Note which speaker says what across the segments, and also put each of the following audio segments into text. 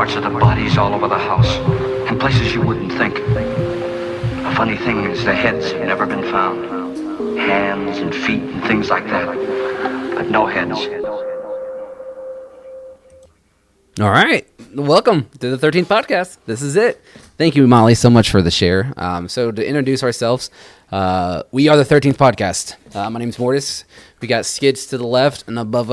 Speaker 1: Parts of the bodies all over the house, in places you wouldn't think. The funny thing is the heads have never been found. Hands and feet and things like that. But no heads.
Speaker 2: All right. Welcome to the 13th podcast. This is it. Thank you, Molly, so much for the share. So to introduce ourselves, we are the 13th podcast. My name's Mortis. We got Skids to the left, and above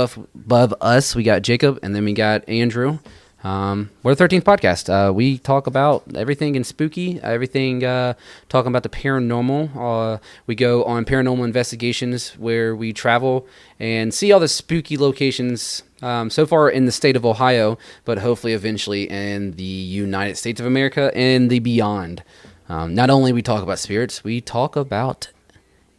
Speaker 2: us, we got Jacob, and then we got Andrew. We're the 13th podcast. We talk about everything in spooky, everything talking about the paranormal. We go on paranormal investigations where we travel and see all the spooky locations so far in the state of Ohio, but hopefully eventually in the United States of America and the beyond. Not only we talk about spirits, we talk about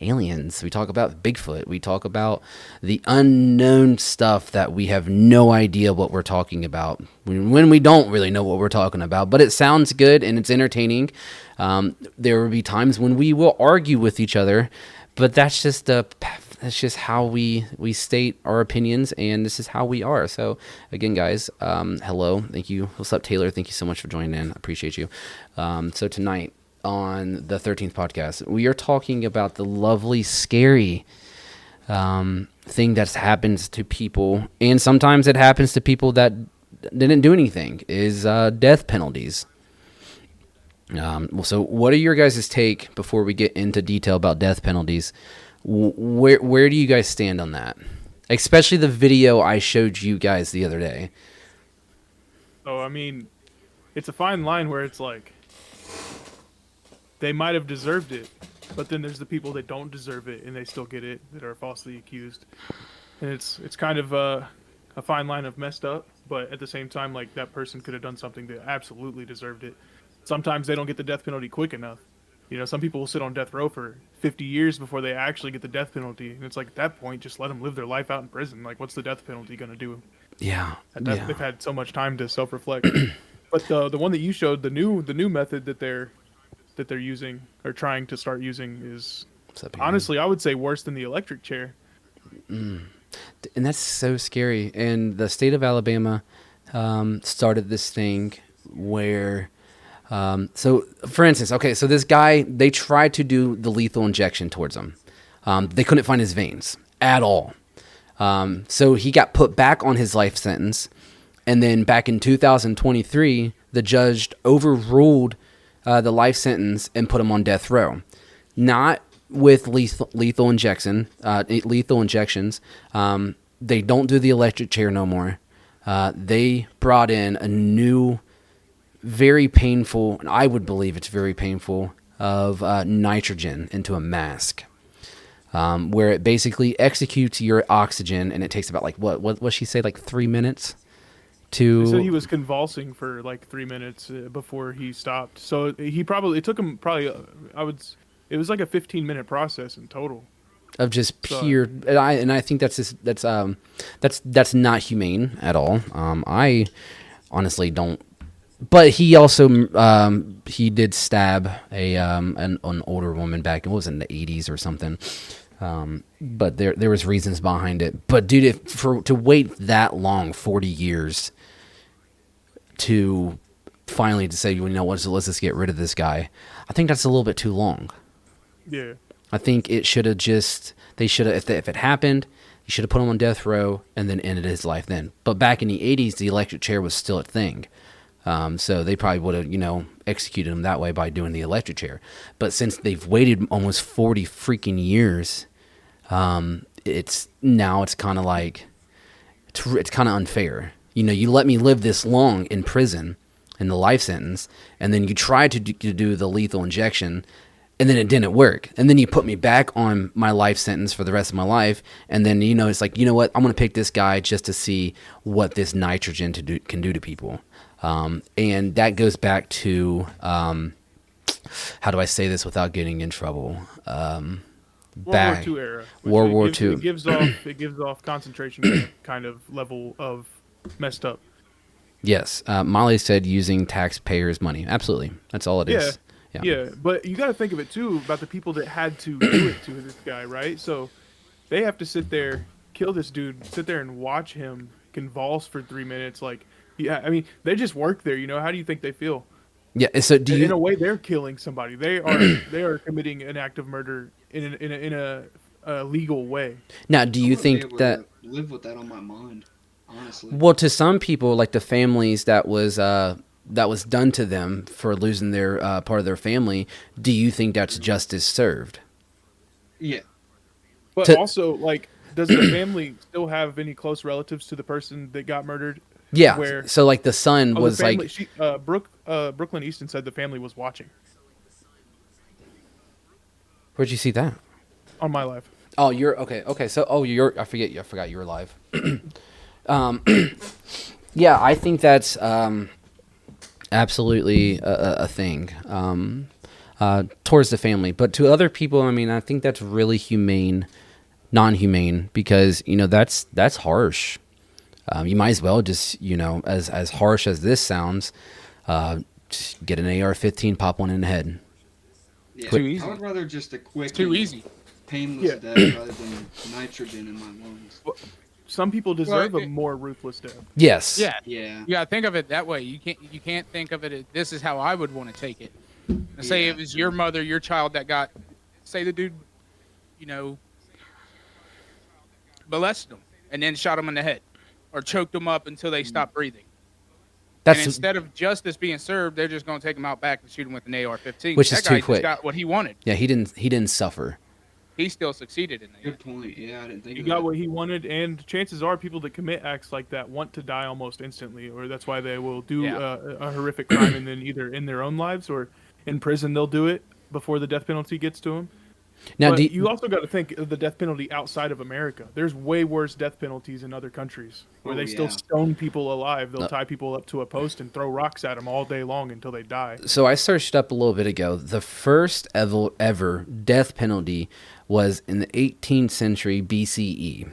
Speaker 2: aliens, we talk about Bigfoot, we talk about the unknown stuff that we have no idea what we're talking about when we don't really know what we're talking about, but it sounds good and it's entertaining. There will be times when we will argue with each other, but that's just how we state our opinions, and this is how we are. So again, guys, hello, thank you. What's up, Taylor? Thank you so much for joining in. I appreciate you. So tonight on the 13th podcast, we are talking about the lovely, scary thing that happens to people, and sometimes it happens to people that didn't do anything, is death penalties. So what are your guys' take before we get into detail about death penalties? Where do you guys stand on that? Especially the video I showed you guys the other day.
Speaker 3: Oh, I mean, it's a fine line where it's like, they might have deserved it, but then there's the people that don't deserve it and they still get it, that are falsely accused. And it's kind of a fine line of messed up, but at the same time, like, that person could have done something that absolutely deserved it. Sometimes they don't get the death penalty quick enough. You know, some people will sit on death row for 50 years before they actually get the death penalty. And it's like, at that point, just let them live their life out in prison. Like, what's the death penalty going to do?
Speaker 2: Yeah.
Speaker 3: They've had so much time to self-reflect. But the one that you showed, the new method that they're using or trying to start using is, honestly, I would say worse than the electric chair.
Speaker 2: And that's so scary. And the state of Alabama started this thing where, so for instance, okay, so this guy, they tried to do the lethal injection towards him. They couldn't find his veins at all. So he got put back on his life sentence. And then back in 2023, the judge overruled the life sentence and put him on death row, not with lethal injections. They don't do the electric chair no more. They brought in a new, very painful, and I would believe it's very painful, of nitrogen into a mask, where it basically executes your oxygen, and it takes about, like, what she say, like 3 minutes.
Speaker 3: They said he was convulsing for like 3 minutes before he stopped. So it took him it was like a 15-minute process in total
Speaker 2: of just pure. And I think that's not humane at all. I honestly don't. But he also he did stab an older woman back. It was in the 80s or something. But there was reasons behind it. But dude, to wait that long, 40 years, to finally to say, you know what, so let's just get rid of this guy, I think that's a little bit too long.
Speaker 3: Yeah.
Speaker 2: I think it should have if it happened, you should have put him on death row and then ended his life then. But back in the 80s, the electric chair was still a thing. So they probably would have, executed him that way by doing the electric chair. But since they've waited almost 40 freaking years, it's kind of like, it's kind of unfair. You let me live this long in prison in the life sentence, and then you tried to do the lethal injection, and then it didn't work. And then you put me back on my life sentence for the rest of my life, and then, it's like, you know what, I'm going to pick this guy just to see what this nitrogen can do to people. And that goes back to, how do I say this without getting in trouble?
Speaker 3: World War II era.
Speaker 2: World War II.
Speaker 3: It gives off concentration camp kind of level of messed up.
Speaker 2: Yes. Molly said using taxpayers' money. Absolutely. That's all it is.
Speaker 3: Yeah. But you got to think of it too about the people that had to do it to this guy, right? So they have to sit there, kill this dude, sit there and watch him convulse for 3 minutes. Like, Yeah, I mean, they just work there. How do you think they feel?
Speaker 2: Yeah. So do
Speaker 3: In a
Speaker 2: you?
Speaker 3: way, they're killing somebody. They are committing an act of murder in a legal way.
Speaker 2: Now, do
Speaker 4: I
Speaker 2: you
Speaker 4: wouldn't be
Speaker 2: think
Speaker 4: able
Speaker 2: that?
Speaker 4: to live with that on my mind, honestly.
Speaker 2: Well, to some people, like the families that was done to them for losing their part of their family, do you think that's justice served?
Speaker 4: Yeah.
Speaker 3: But
Speaker 2: To
Speaker 3: also, like, does the family still have any close relatives to the person that got murdered?
Speaker 2: yeah.
Speaker 3: Where
Speaker 2: So like the son
Speaker 3: oh, the
Speaker 2: was
Speaker 3: family,
Speaker 2: like,
Speaker 3: Brooklyn Easton said the family was watching
Speaker 2: where'd you see that?
Speaker 3: on my life.
Speaker 2: Oh, you're okay. Okay, so I forgot you were live. um, yeah, I think that's absolutely a thing towards the family, but to other people, I mean, I think that's really non-humane, because that's harsh. You might as well just as harsh as this sounds, just get an AR-15, pop one in the head.
Speaker 4: Yeah.
Speaker 5: Too easy.
Speaker 4: I would rather just a quick,
Speaker 5: Too easy.
Speaker 4: painless
Speaker 3: Yeah.
Speaker 4: death rather than nitrogen in my lungs.
Speaker 3: Some people deserve
Speaker 5: Well,
Speaker 3: a more ruthless death.
Speaker 2: Yes.
Speaker 5: Yeah.
Speaker 4: Yeah.
Speaker 5: You gotta think of it that way. You can't think of it as this is how I would want to take it. Say
Speaker 4: Yeah.
Speaker 5: it was your mother, your child that got, say the dude, molested them and then shot them in the head or choked them up until they stopped breathing. And
Speaker 2: That's
Speaker 5: instead of justice being served, they're just going to take him out back and shoot him with an AR-15.
Speaker 2: Which
Speaker 5: that
Speaker 2: is
Speaker 5: guy
Speaker 2: too
Speaker 5: just
Speaker 2: quick.
Speaker 5: got what he wanted.
Speaker 2: yeah. He didn't suffer.
Speaker 5: He still succeeded in that.
Speaker 4: Good point. Yeah, I didn't think
Speaker 3: He
Speaker 4: of
Speaker 3: got
Speaker 4: that.
Speaker 3: what he wanted, and chances are people that commit acts like that want to die almost instantly, or that's why they will do
Speaker 5: Yeah.
Speaker 3: a horrific crime, and then either in their own lives or in prison they'll do it before the death penalty gets to them.
Speaker 2: Now,
Speaker 3: But you also got to think of the death penalty outside of America. There's way worse death penalties in other countries where
Speaker 4: Oh,
Speaker 3: they still
Speaker 4: yeah.
Speaker 3: stone people alive. They'll
Speaker 2: No.
Speaker 3: tie people up to a post and throw rocks at them all day long until they die.
Speaker 2: so I searched up a little bit ago. The first ever death penalty was in the 18th century BCE.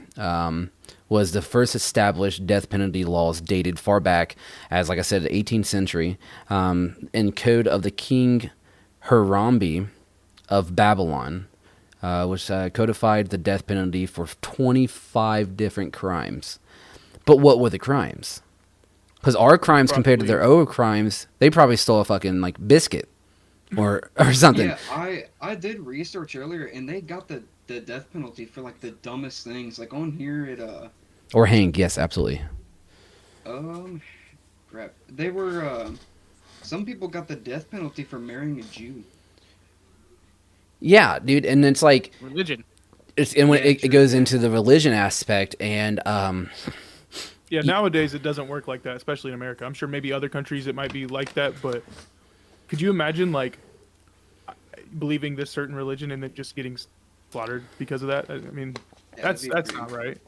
Speaker 2: Was the first established death penalty laws dated far back as, like I said, the 18th century, in Code of the King Hammurabi of Babylon, which codified the death penalty for 25 different crimes. But what were the crimes? Because our crimes compared to their own crimes, they probably stole a fucking like biscuit or something.
Speaker 4: Yeah, I did research earlier, and they got the death penalty for like the dumbest things. Like on here,
Speaker 2: Or hang, yes, absolutely.
Speaker 4: crap. They were some people got the death penalty for marrying a Jew.
Speaker 2: Yeah, dude, and it's like
Speaker 5: Religion.
Speaker 2: and when
Speaker 4: Yeah,
Speaker 2: it
Speaker 4: true,
Speaker 2: goes
Speaker 4: yeah.
Speaker 2: into the religion aspect, and
Speaker 3: Yeah, nowadays it doesn't work like that, especially in America. I'm sure maybe other countries it might be like that, but could you imagine like believing this certain religion and then just getting slaughtered because of that? I mean,
Speaker 4: Yeah,
Speaker 3: that's
Speaker 4: that'd be
Speaker 3: not
Speaker 4: crazy.
Speaker 3: right.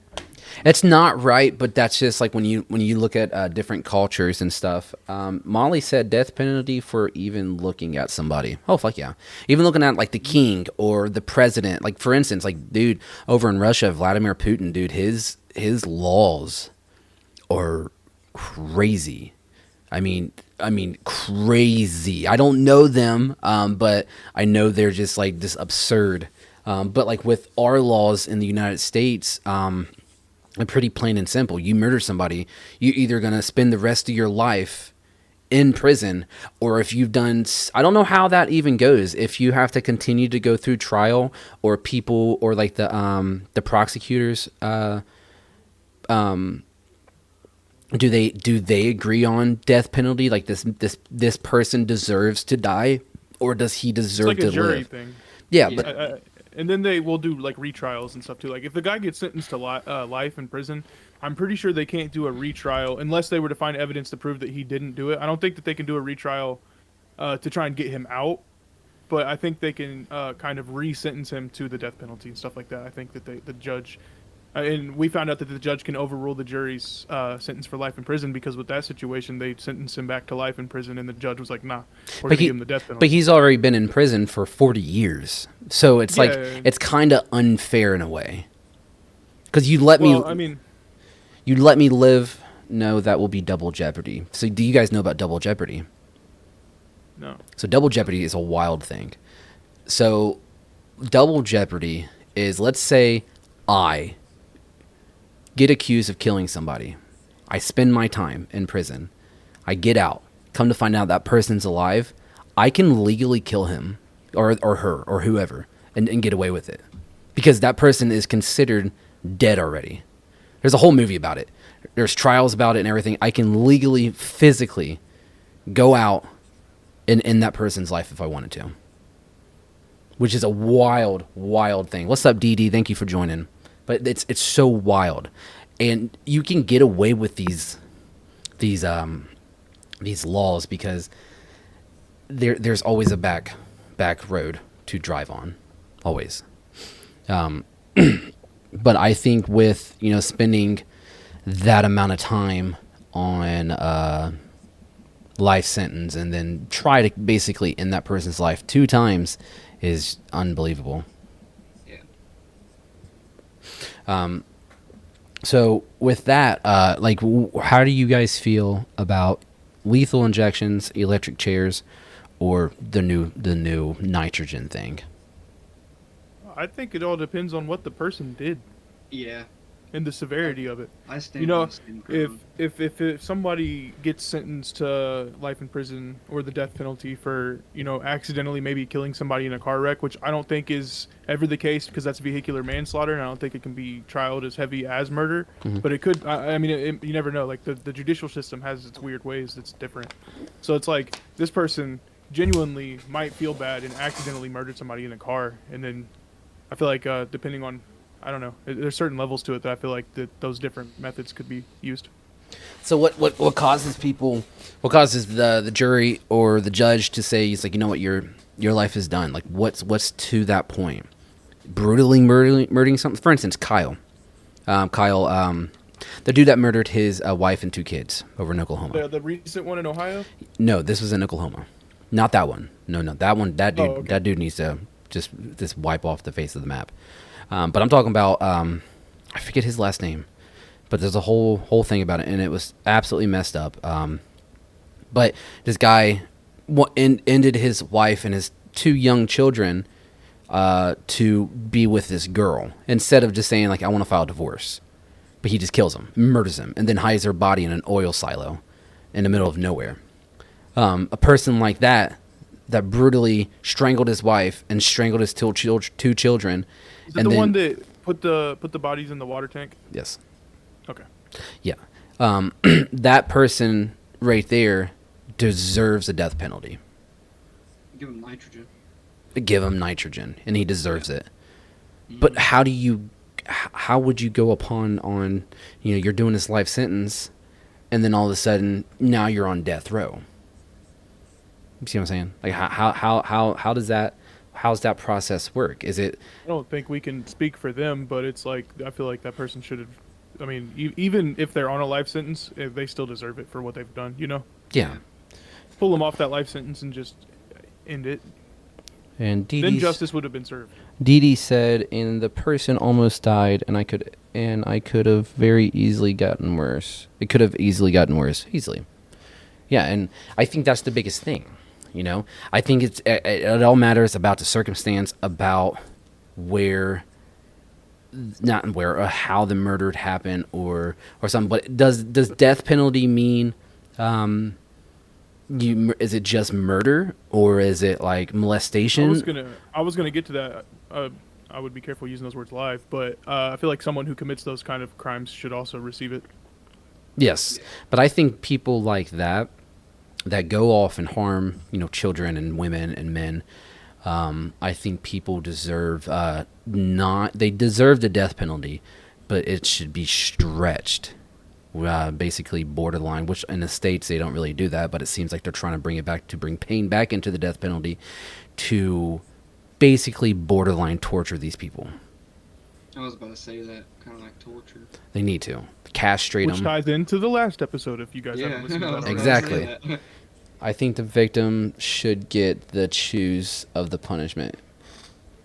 Speaker 2: it's not right. But that's just like when you look at different cultures and stuff. Molly said death penalty for even looking at somebody. Oh fuck yeah! Even looking at like the king or the president. Like for instance, like dude over in Russia, Vladimir Putin, dude, his laws are crazy. I mean, crazy. I don't know them, but I know they're just like this absurd. But like with our laws in the United States, they're pretty plain and simple. You murder somebody, you're either gonna spend the rest of your life in prison, or if you've done, I don't know how that even goes. If you have to continue to go through trial, or people, or like the prosecutors, do they agree on death penalty? Like this person deserves to die, or does he
Speaker 3: It's
Speaker 2: deserve
Speaker 3: like
Speaker 2: to
Speaker 3: a jury
Speaker 2: live?
Speaker 3: thing.
Speaker 2: Yeah,
Speaker 4: Yeah.
Speaker 2: but
Speaker 3: And then they will do like retrials and stuff too. Like if the guy gets sentenced to life in prison, I'm pretty sure they can't do a retrial unless they were to find evidence to prove that he didn't do it. I don't think that they can do a retrial to try and get him out, but I think they can kind of re-sentence him to the death penalty and stuff like that. I think that the judge, and we found out that the judge can overrule the jury's sentence for life in prison, because with that situation they sentenced him back to life in prison, and the judge was like, "Nah, we're gonna give him the death penalty."
Speaker 2: but he's already been in prison for 40 years, so it's like
Speaker 3: Yeah.
Speaker 2: it's kind of unfair in a way. Because you let
Speaker 3: well,
Speaker 2: me,
Speaker 3: I mean,
Speaker 2: you let me live. No, that will be double jeopardy. So do you guys know about double jeopardy?
Speaker 3: no.
Speaker 2: So double jeopardy is a wild thing. So double jeopardy is, let's say I get accused of killing somebody. I spend my time in prison. I get out. Come to find out that person's alive. I can legally kill him or her or whoever and get away with it because that person is considered dead already. There's a whole movie about it. There's trials about it and everything. I can legally, physically go out and end that person's life if I wanted to, which is a wild, wild thing. What's up, DD? Thank you for joining. But it's so wild, and you can get away with these laws because there's always a back road to drive on, always. But I think with spending that amount of time on life sentence and then try to basically end that person's life 2 times is unbelievable.
Speaker 4: Yeah.
Speaker 2: So with that, how do you guys feel about lethal injections, electric chairs, or the new nitrogen thing?
Speaker 3: I think it all depends on what the person did
Speaker 4: Yeah.
Speaker 3: and the severity of it.
Speaker 4: I stand on the same ground.
Speaker 3: If somebody gets sentenced to life in prison or the death penalty for accidentally maybe killing somebody in a car wreck, which I don't think is ever the case because that's vehicular manslaughter, and I don't think it can be trialed as heavy as murder.
Speaker 2: Mhm.
Speaker 3: But it could. I mean, you never know. Like the judicial system has its weird ways. It's different. So it's like this person genuinely might feel bad and accidentally murdered somebody in a car, and then I feel like depending on, I don't know, there's certain levels to it that I feel like those different methods could be used.
Speaker 2: So what causes people? What causes the jury or the judge to say he's like, you know what, your life is done? Like what's to that point? Brutally murdering something. For instance, Kyle, the dude that murdered his wife and 2 kids over in Oklahoma.
Speaker 3: The recent one in Ohio?
Speaker 2: No, this was in Oklahoma. Not that one. No, that one. That dude.
Speaker 3: Oh, okay.
Speaker 2: That dude needs to just wipe off the face of the map. But I'm talking about I forget his last name, but there's a whole thing about it, and it was absolutely messed up. But this guy ended his wife and his 2 young children to be with this girl instead of just saying like I want to file a divorce. But he just kills him, murders him, and then hides her body in an oil silo in the middle of nowhere. A person like that brutally strangled his wife and strangled his 2 children.
Speaker 3: Is it the one that put the bodies in the water tank?
Speaker 2: Yes.
Speaker 3: Okay.
Speaker 2: Yeah. That person right there deserves a death penalty.
Speaker 4: Give him nitrogen.
Speaker 2: Give him nitrogen, and he deserves it. But how would you go on you're doing this life sentence, and then all of a sudden now you're on death row? You see what I'm saying? Like how's that process work? Is it?
Speaker 3: I don't think we can speak for them, but it's like I feel like that person should have. I mean, even if they're on a life sentence, they still deserve it for what they've done.
Speaker 2: Yeah.
Speaker 3: Pull them off that life sentence and just end it.
Speaker 2: And
Speaker 3: Then justice would have been served.
Speaker 2: Dee Dee said, and the person almost died, and I could have very easily gotten worse. It could have easily gotten worse. Easily. Yeah, and I think that's the biggest thing. I think it all matters about the circumstance, about how the murder happened or something. But does death penalty mean is it just murder, or is it like molestation?
Speaker 3: I was gonna get to that. I would be careful using those words live, but I feel like someone who commits those kind of crimes should also receive it.
Speaker 2: Yes, but I think people like that go off and harm, children and women and men. I think people deserve they deserve the death penalty, but it should be stretched. Basically borderline, which in the States they don't really do that, but it seems like they're trying to bring it back to bring pain back into the death penalty to basically borderline torture these people.
Speaker 4: I was about to say that, kind of like torture.
Speaker 2: They need to castrate
Speaker 3: Which
Speaker 2: them.
Speaker 3: ties into the last episode if you guys haven't listened to that already.
Speaker 2: Exactly. I think the victim should get the choose of the punishment.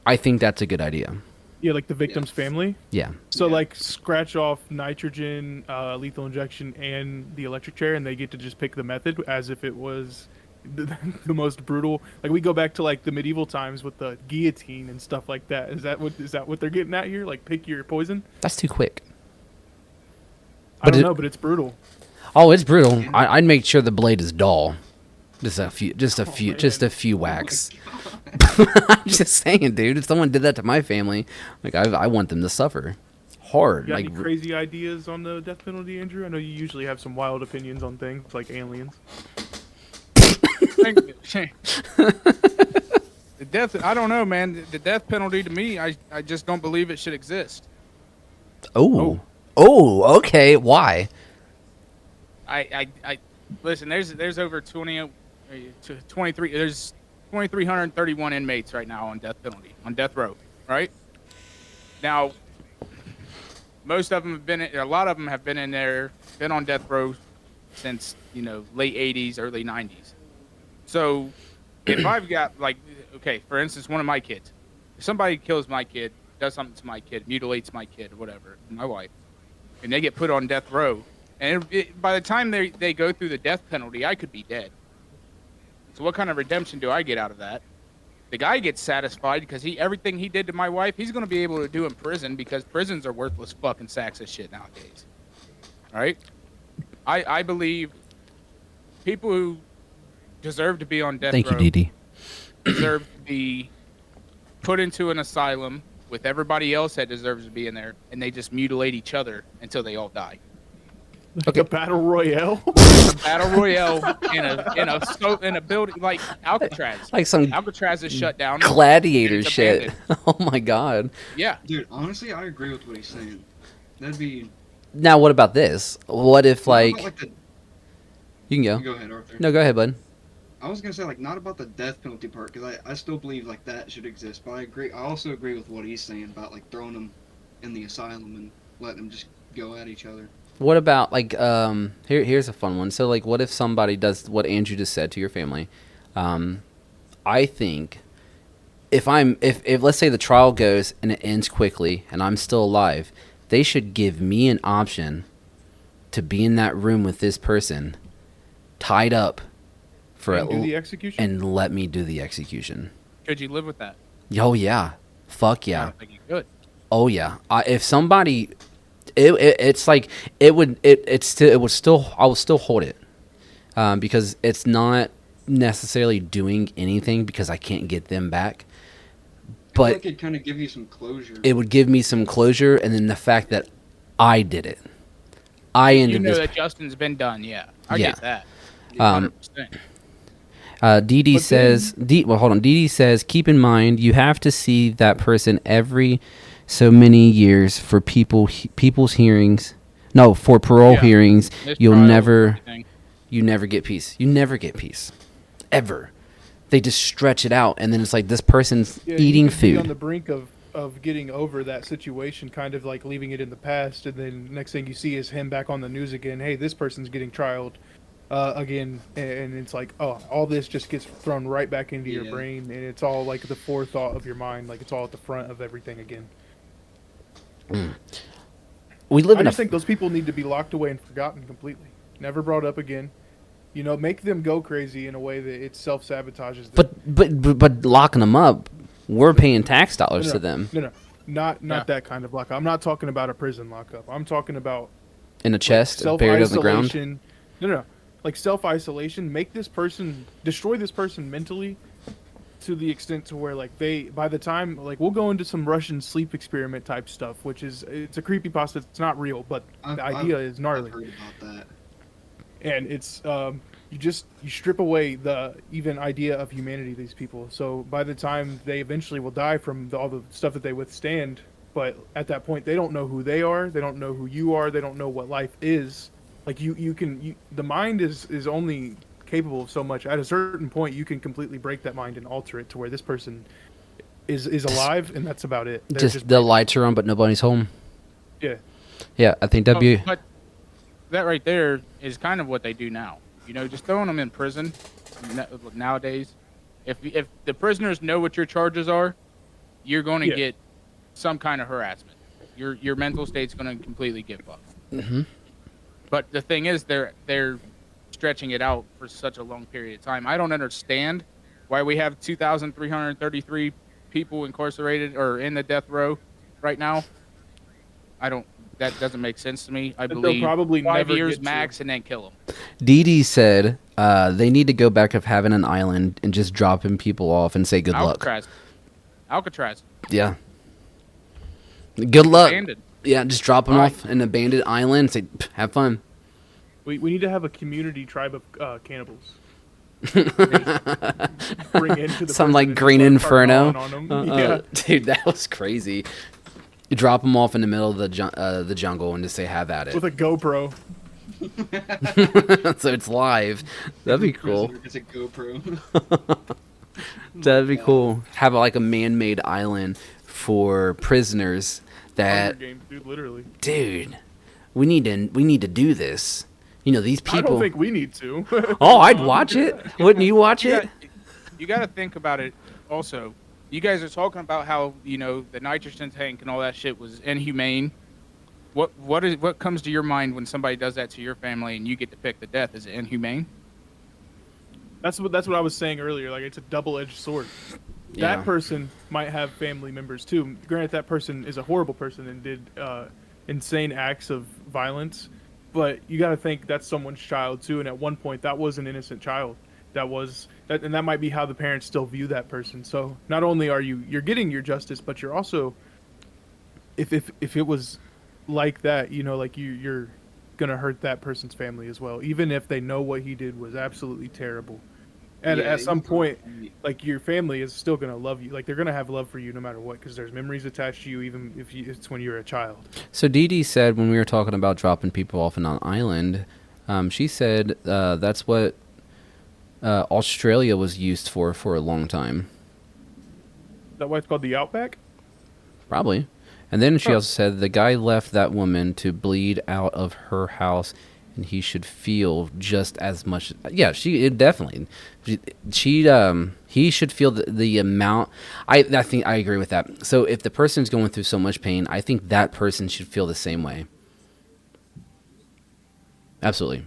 Speaker 2: I think that's a good idea.
Speaker 3: Yeah, like the victim's family.
Speaker 2: Yeah.
Speaker 3: So like scratch off nitrogen, lethal injection, and the electric chair, and they get to just pick the method as if it was the most brutal. Like we go back to like the medieval times with the guillotine and stuff like that. Is that what they're getting at here? Like pick your poison.
Speaker 2: That's too quick.
Speaker 3: I don't know, but it's brutal.
Speaker 2: Oh, it's brutal. I'd make sure the blade is dull. Just a few whacks. I'm just saying, dude. If someone did that to my family, like I want them to suffer hard.
Speaker 3: You got
Speaker 2: Like
Speaker 3: any crazy ideas on the death penalty, Andrew? I know you usually have some wild opinions on things like aliens.
Speaker 5: The death. I don't know, man. The death penalty to me, I just don't believe it should exist.
Speaker 2: oh, okay. Why?
Speaker 5: I listen. There's over 23. There's 2,331 inmates right now on death penalty on death row. Right now, most of them have been. A lot of them have been in there, been on death row since late 80s, early 90s. So if I've got okay, for instance, one of my kids, if somebody kills my kid, does something to my kid, mutilates my kid, or whatever, my wife, and they get put on death row. And by the time they go through the death penalty, I could be dead. So what kind of redemption do I get out of that? The guy gets satisfied because everything he did to my wife, he's going to be able to do in prison because prisons are worthless fucking sacks of shit nowadays. All right? I believe people who deserve to be on death
Speaker 2: Thank
Speaker 5: row
Speaker 2: you, Dee.
Speaker 5: deserve to be put into an asylum with everybody else that deserves to be in there, and they just mutilate each other until they all die.
Speaker 3: Like a battle royale.
Speaker 5: A battle royale in a building like Alcatraz.
Speaker 2: Like some
Speaker 5: Alcatraz is shut down.
Speaker 2: gladiator
Speaker 5: It's
Speaker 2: shit.
Speaker 5: abandoned.
Speaker 2: Oh my god.
Speaker 5: Yeah.
Speaker 4: Dude, honestly, I agree with what he's saying. That'd be.
Speaker 2: Now, what about this? What if
Speaker 4: Not
Speaker 2: you
Speaker 4: about,
Speaker 2: can go?
Speaker 4: Go ahead, Arthur.
Speaker 2: No, go ahead, bud.
Speaker 4: I was gonna say not about the death penalty part because I still believe that should exist. But I agree. I also agree with what he's saying about throwing them in the asylum and letting them just go at each other.
Speaker 2: What about here's a fun one. So what if somebody does what Andrew just said to your family? I think if let's say the trial goes and it ends quickly and I'm still alive, they should give me an option to be in that room with this person, tied up for
Speaker 3: And do the execution?
Speaker 2: and let me do the execution.
Speaker 5: Could you live with that?
Speaker 2: Oh yeah, fuck
Speaker 5: I
Speaker 2: yeah.
Speaker 5: don't think you could.
Speaker 2: Oh yeah. If somebody, it's like it would still I will still hold it, because it's not necessarily doing anything because I can't get them back,
Speaker 4: I feel
Speaker 2: but
Speaker 4: like it'd kind of give you some closure.
Speaker 2: it would give me some closure, and then the fact that I did it, I ended
Speaker 5: You know
Speaker 2: this.
Speaker 5: that Justin's been done. Yeah, I
Speaker 2: Yeah.
Speaker 5: get that.
Speaker 2: Um,
Speaker 5: 100%.
Speaker 2: Dee Dee
Speaker 3: But
Speaker 2: says, hold on. Dee Dee says, keep in mind you have to see that person every so many years for people's hearings. No, for parole
Speaker 5: Yeah.
Speaker 2: hearings,
Speaker 5: This
Speaker 2: you'll
Speaker 5: trial,
Speaker 2: never
Speaker 5: everything.
Speaker 2: you never get peace. You never get peace, ever. They just stretch it out, and then it's like this person's
Speaker 3: Yeah,
Speaker 2: eating
Speaker 3: you could be on
Speaker 2: food.
Speaker 3: the brink of getting over that situation, kind of like leaving it in the past, and then next thing you see is him back on the news again. Hey, this person's getting trialed again, and it's like, oh, all this just gets thrown right back into your
Speaker 4: Yeah.
Speaker 3: brain, and it's all like the forethought of your mind, like it's all at the front of everything again.
Speaker 2: We live
Speaker 3: I
Speaker 2: in a
Speaker 3: just think those people need to be locked away and forgotten completely, never brought up again. Make them go crazy in a way that it self-sabotages them.
Speaker 2: but locking them up, we're paying tax dollars to them
Speaker 3: No, not
Speaker 5: Yeah.
Speaker 3: that kind of lockup. I'm not talking about a prison lockup. I'm talking about
Speaker 2: in a chest, buried on the ground.
Speaker 3: self-isolation. No, like self-isolation. Destroy this person mentally, to the extent to where by the time we'll go into some Russian sleep experiment type stuff, which it's a creepypasta. It's not real, but the idea is gnarly.
Speaker 4: I've heard about that.
Speaker 3: And it's you strip away the even idea of humanity of these people. So by the time they eventually will die from all the stuff that they withstand, but at that point they don't know who they are, they don't know who you are, they don't know what life is. Like the mind is only capable of so much. At a certain point you can completely break that mind and alter it to where this person is alive, and that's about it. They're
Speaker 2: Just the lights are on, but nobody's home.
Speaker 3: yeah.
Speaker 2: Yeah, I think that'd be.
Speaker 5: But that right there is kind of what they do now. Just throwing them in prison nowadays. If the prisoners know what your charges are, you're going to
Speaker 3: Yeah.
Speaker 5: get some kind of harassment. Your mental state's going to completely get fucked.
Speaker 2: Mm-hmm.
Speaker 5: But the thing is, they're stretching it out for such a long period of time. I don't understand why we have 2,333 people incarcerated or in the death row right now. I don't. That doesn't make sense to me. I
Speaker 3: They'll
Speaker 5: believe
Speaker 3: probably
Speaker 5: 5
Speaker 3: never
Speaker 5: years
Speaker 3: get
Speaker 5: max, and then kill them.
Speaker 2: Dee Dee said they need to go back of having an island and just dropping people off and say good luck.
Speaker 5: Alcatraz.
Speaker 2: Yeah. Good luck.
Speaker 5: Abandoned.
Speaker 2: Yeah, just drop them off an abandoned island. Say, have fun.
Speaker 3: We need to have a community tribe of cannibals. Bring into the
Speaker 2: Some
Speaker 3: person
Speaker 2: like
Speaker 3: and
Speaker 2: Green
Speaker 3: just start
Speaker 2: Inferno.
Speaker 3: gnawing on 'em. Yeah.
Speaker 2: Dude, that was crazy. You drop them off in the middle of the jungle and just say, have at it.
Speaker 3: With a GoPro.
Speaker 2: So it's live. That'd be cool.
Speaker 4: Prisoner gets a GoPro.
Speaker 2: That'd be cool. Have like a man-made island for prisoners that...
Speaker 3: Hunger Games, dude, literally.
Speaker 2: Dude, we need to do this. You know, these people...
Speaker 3: I don't think we need to.
Speaker 2: Oh, I'd watch it. Wouldn't you watch it?
Speaker 5: You got to think about it also. You guys are talking about how, the nitrogen tank and all that shit was inhumane. What comes to your mind when somebody does that to your family and you get to pick the death? Is it inhumane?
Speaker 3: That's what I was saying earlier. Like, it's a double-edged sword.
Speaker 2: Yeah.
Speaker 3: That person might have family members too. Granted, that person is a horrible person and did insane acts of violence, but you got to think that's someone's child too. And at one point, that was an innocent child. And that might be how the parents still view that person. So not only are you're getting your justice, but you're also, if it was like that, like you're gonna hurt that person's family as well, even if they know what he did was absolutely terrible. And
Speaker 4: Yeah,
Speaker 3: at some point,
Speaker 4: probably-
Speaker 3: like, your family is still gonna love you. Like, they're gonna have love for you no matter what, because there's memories attached to you, even if it's when you're a child.
Speaker 2: So Dee Dee said when we were talking about dropping people off on an island, she said that's what Australia was used for a long time.
Speaker 3: Is that why it's called the Outback?
Speaker 2: Probably. And then she also said the guy left that woman to bleed out of her house, and he should feel just as much. Yeah, definitely. He should feel the amount. I think I agree with that. So if the person's going through so much pain, I think that person should feel the same way. Absolutely.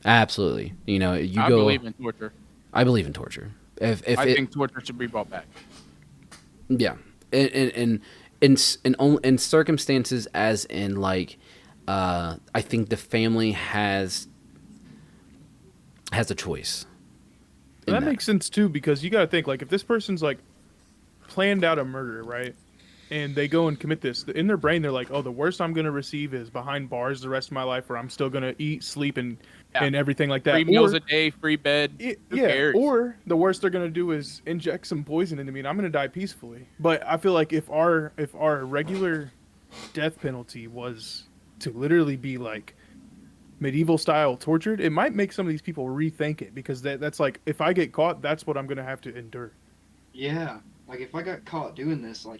Speaker 2: Absolutely. I
Speaker 5: believe in torture.
Speaker 2: I believe in torture. I
Speaker 5: think torture should be brought back.
Speaker 2: Yeah. In circumstances as in like, I think the family has a choice.
Speaker 3: And that makes sense too, because you got to think, like, if this person's like planned out a murder, right? And they go and commit this, in their brain, they're like, oh, the worst I'm going to receive is behind bars the rest of my life, where I'm still going to eat, sleep, and everything like that.
Speaker 5: Free meals a day, free bed. Who cares?
Speaker 3: Or the worst they're going to do is inject some poison into me, and I'm going to die peacefully. But I feel like if our regular death penalty was to literally be like medieval style tortured, it might make some of these people rethink it, because that's like, if I get caught, that's what I'm going to have to endure.
Speaker 4: Yeah, like if I got caught doing this, like,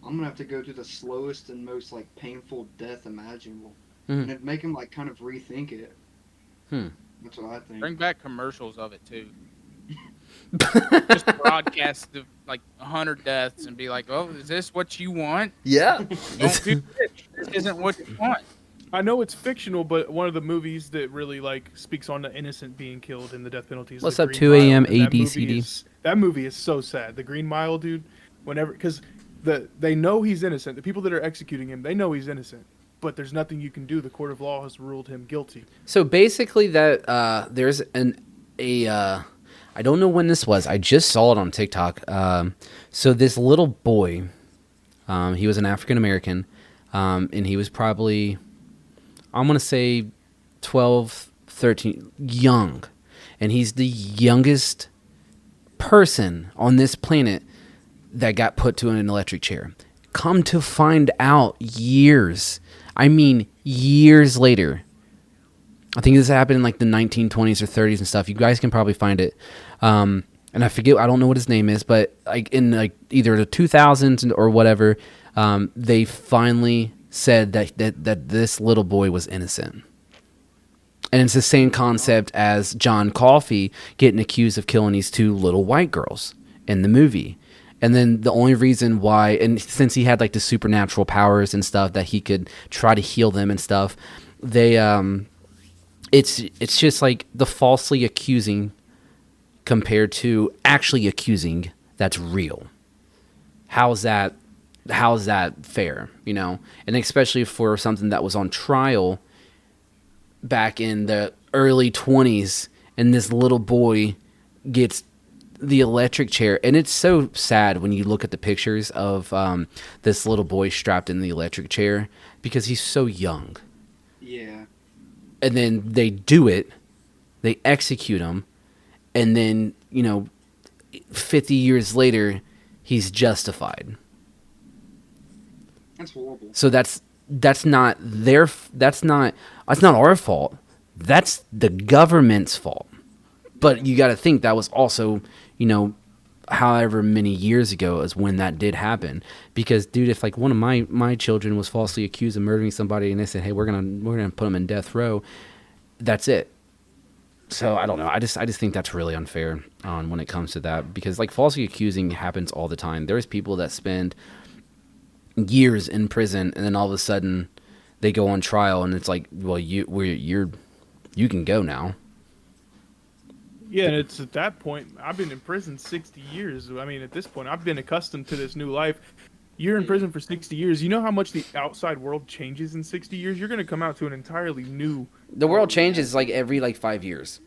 Speaker 4: I'm gonna have to go through the slowest and most like painful death imaginable, and it'd make them like kind of rethink it. That's what I think.
Speaker 5: Bring back commercials of it too. Just broadcast like 100 deaths and be like, "Oh, is this what you want?
Speaker 2: Yeah.
Speaker 5: Don't do this. This isn't what you want."
Speaker 3: I know it's fictional, but one of the movies that really like speaks on the innocent being killed in the death penalty is
Speaker 2: What's
Speaker 3: The
Speaker 2: up,
Speaker 3: Green
Speaker 2: 2
Speaker 3: Mile,
Speaker 2: a.m.
Speaker 3: and
Speaker 2: ADCD?
Speaker 3: that movie is so sad. The Green Mile, dude. Whenever, because they know he's innocent. The people that are executing him, they know he's innocent, but there's nothing you can do. The court of law has ruled him guilty.
Speaker 2: So basically, that there's I don't know when this was. I just saw it on TikTok. So this little boy, he was an African American, and he was probably, I'm gonna say, 12, 13, young, and he's the youngest person on this planet that got put to an electric chair. Come to find out years later, I think this happened in like the 1920s or 30s and stuff. You guys can probably find it. And I forget, I don't know what his name is, but like in like either the 2000s or whatever, they finally said that this little boy was innocent. And it's the same concept as John Coffey getting accused of killing these two little white girls in the movie. And then the only reason why, and since he had like the supernatural powers and stuff that he could try to heal them and stuff, they it's just like the falsely accusing compared to actually accusing that's real. How's that how's that fair, you know? And especially for something that was on trial back in the early 20s, and this little boy gets the electric chair. And it's so sad when you look at the pictures of this little boy strapped in the electric chair because he's so young.
Speaker 4: Yeah.
Speaker 2: And then they do it, they execute him, and then, you know, 50 years later, he's justified.
Speaker 4: That's horrible.
Speaker 2: So that's not our fault. That's the government's fault. But you got to think that was also, you know, however many years ago is when that did happen. Because, dude, if like one of my children was falsely accused of murdering somebody and they said, hey, we're gonna put him in death row, that's it. So I don't know. I just think that's really unfair on when it comes to that, because like falsely accusing happens all the time. There's people that spend years in prison and then all of a sudden they go on trial and it's like, well, you can go now.
Speaker 3: Yeah, and it's at that point, I've been in prison 60 years. I mean, at this point, I've been accustomed to this new life. You're in prison for 60 years. You know how much the outside world changes in 60 years? You're going to come out to an entirely new...
Speaker 2: The world changes like every 5 years.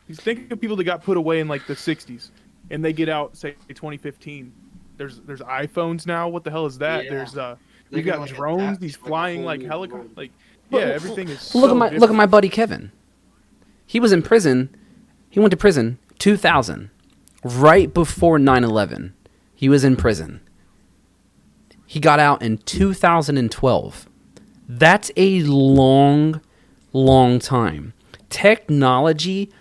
Speaker 3: You think of people that got put away in like the 60s, and they get out, say, 2015. There's iPhones now. What the hell is that?
Speaker 4: Yeah.
Speaker 3: There's
Speaker 4: They
Speaker 3: you got
Speaker 4: like
Speaker 3: drones.
Speaker 4: adapt
Speaker 3: These
Speaker 4: to, like, a
Speaker 3: flying
Speaker 4: whole
Speaker 3: like
Speaker 4: new
Speaker 3: helicopters.
Speaker 4: world.
Speaker 3: Like, yeah, everything is.
Speaker 2: Look
Speaker 3: so
Speaker 2: at my buddy Kevin. He was in prison. He went to prison 2000, right before 9/11. He was in prison. He got out in 2012. That's a long, long time. Technology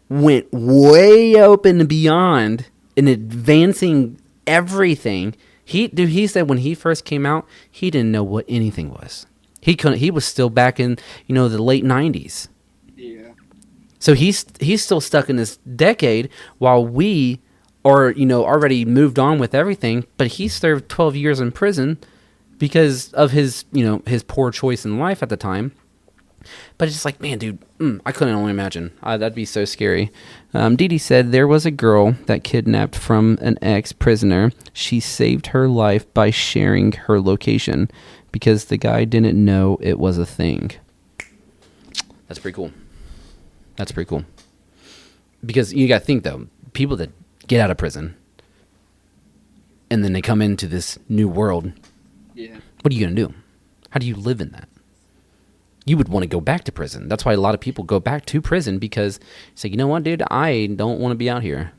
Speaker 2: went way up and beyond in advancing everything. He said when he first came out, he didn't know what anything was. He was still back in, you know, the late 90s.
Speaker 4: Yeah.
Speaker 2: So he's still stuck in this decade while we are, you know, already moved on with everything, but he served 12 years in prison because of his, you know, his poor choice in life at the time. But it's just like, man, dude, I couldn't only imagine. That'd be so scary. Dee Dee said there was a girl that kidnapped from an ex-prisoner. She saved her life by sharing her location because the guy didn't know it was a thing. That's pretty cool. That's pretty cool. Because you got to think, though, people that get out of prison and then they come into this new world,
Speaker 4: Yeah.
Speaker 2: what are you going to do? How do you live in that? You would want to go back to prison. That's why a lot of people go back to prison, because it's like, you know what, dude, I don't want to be out here.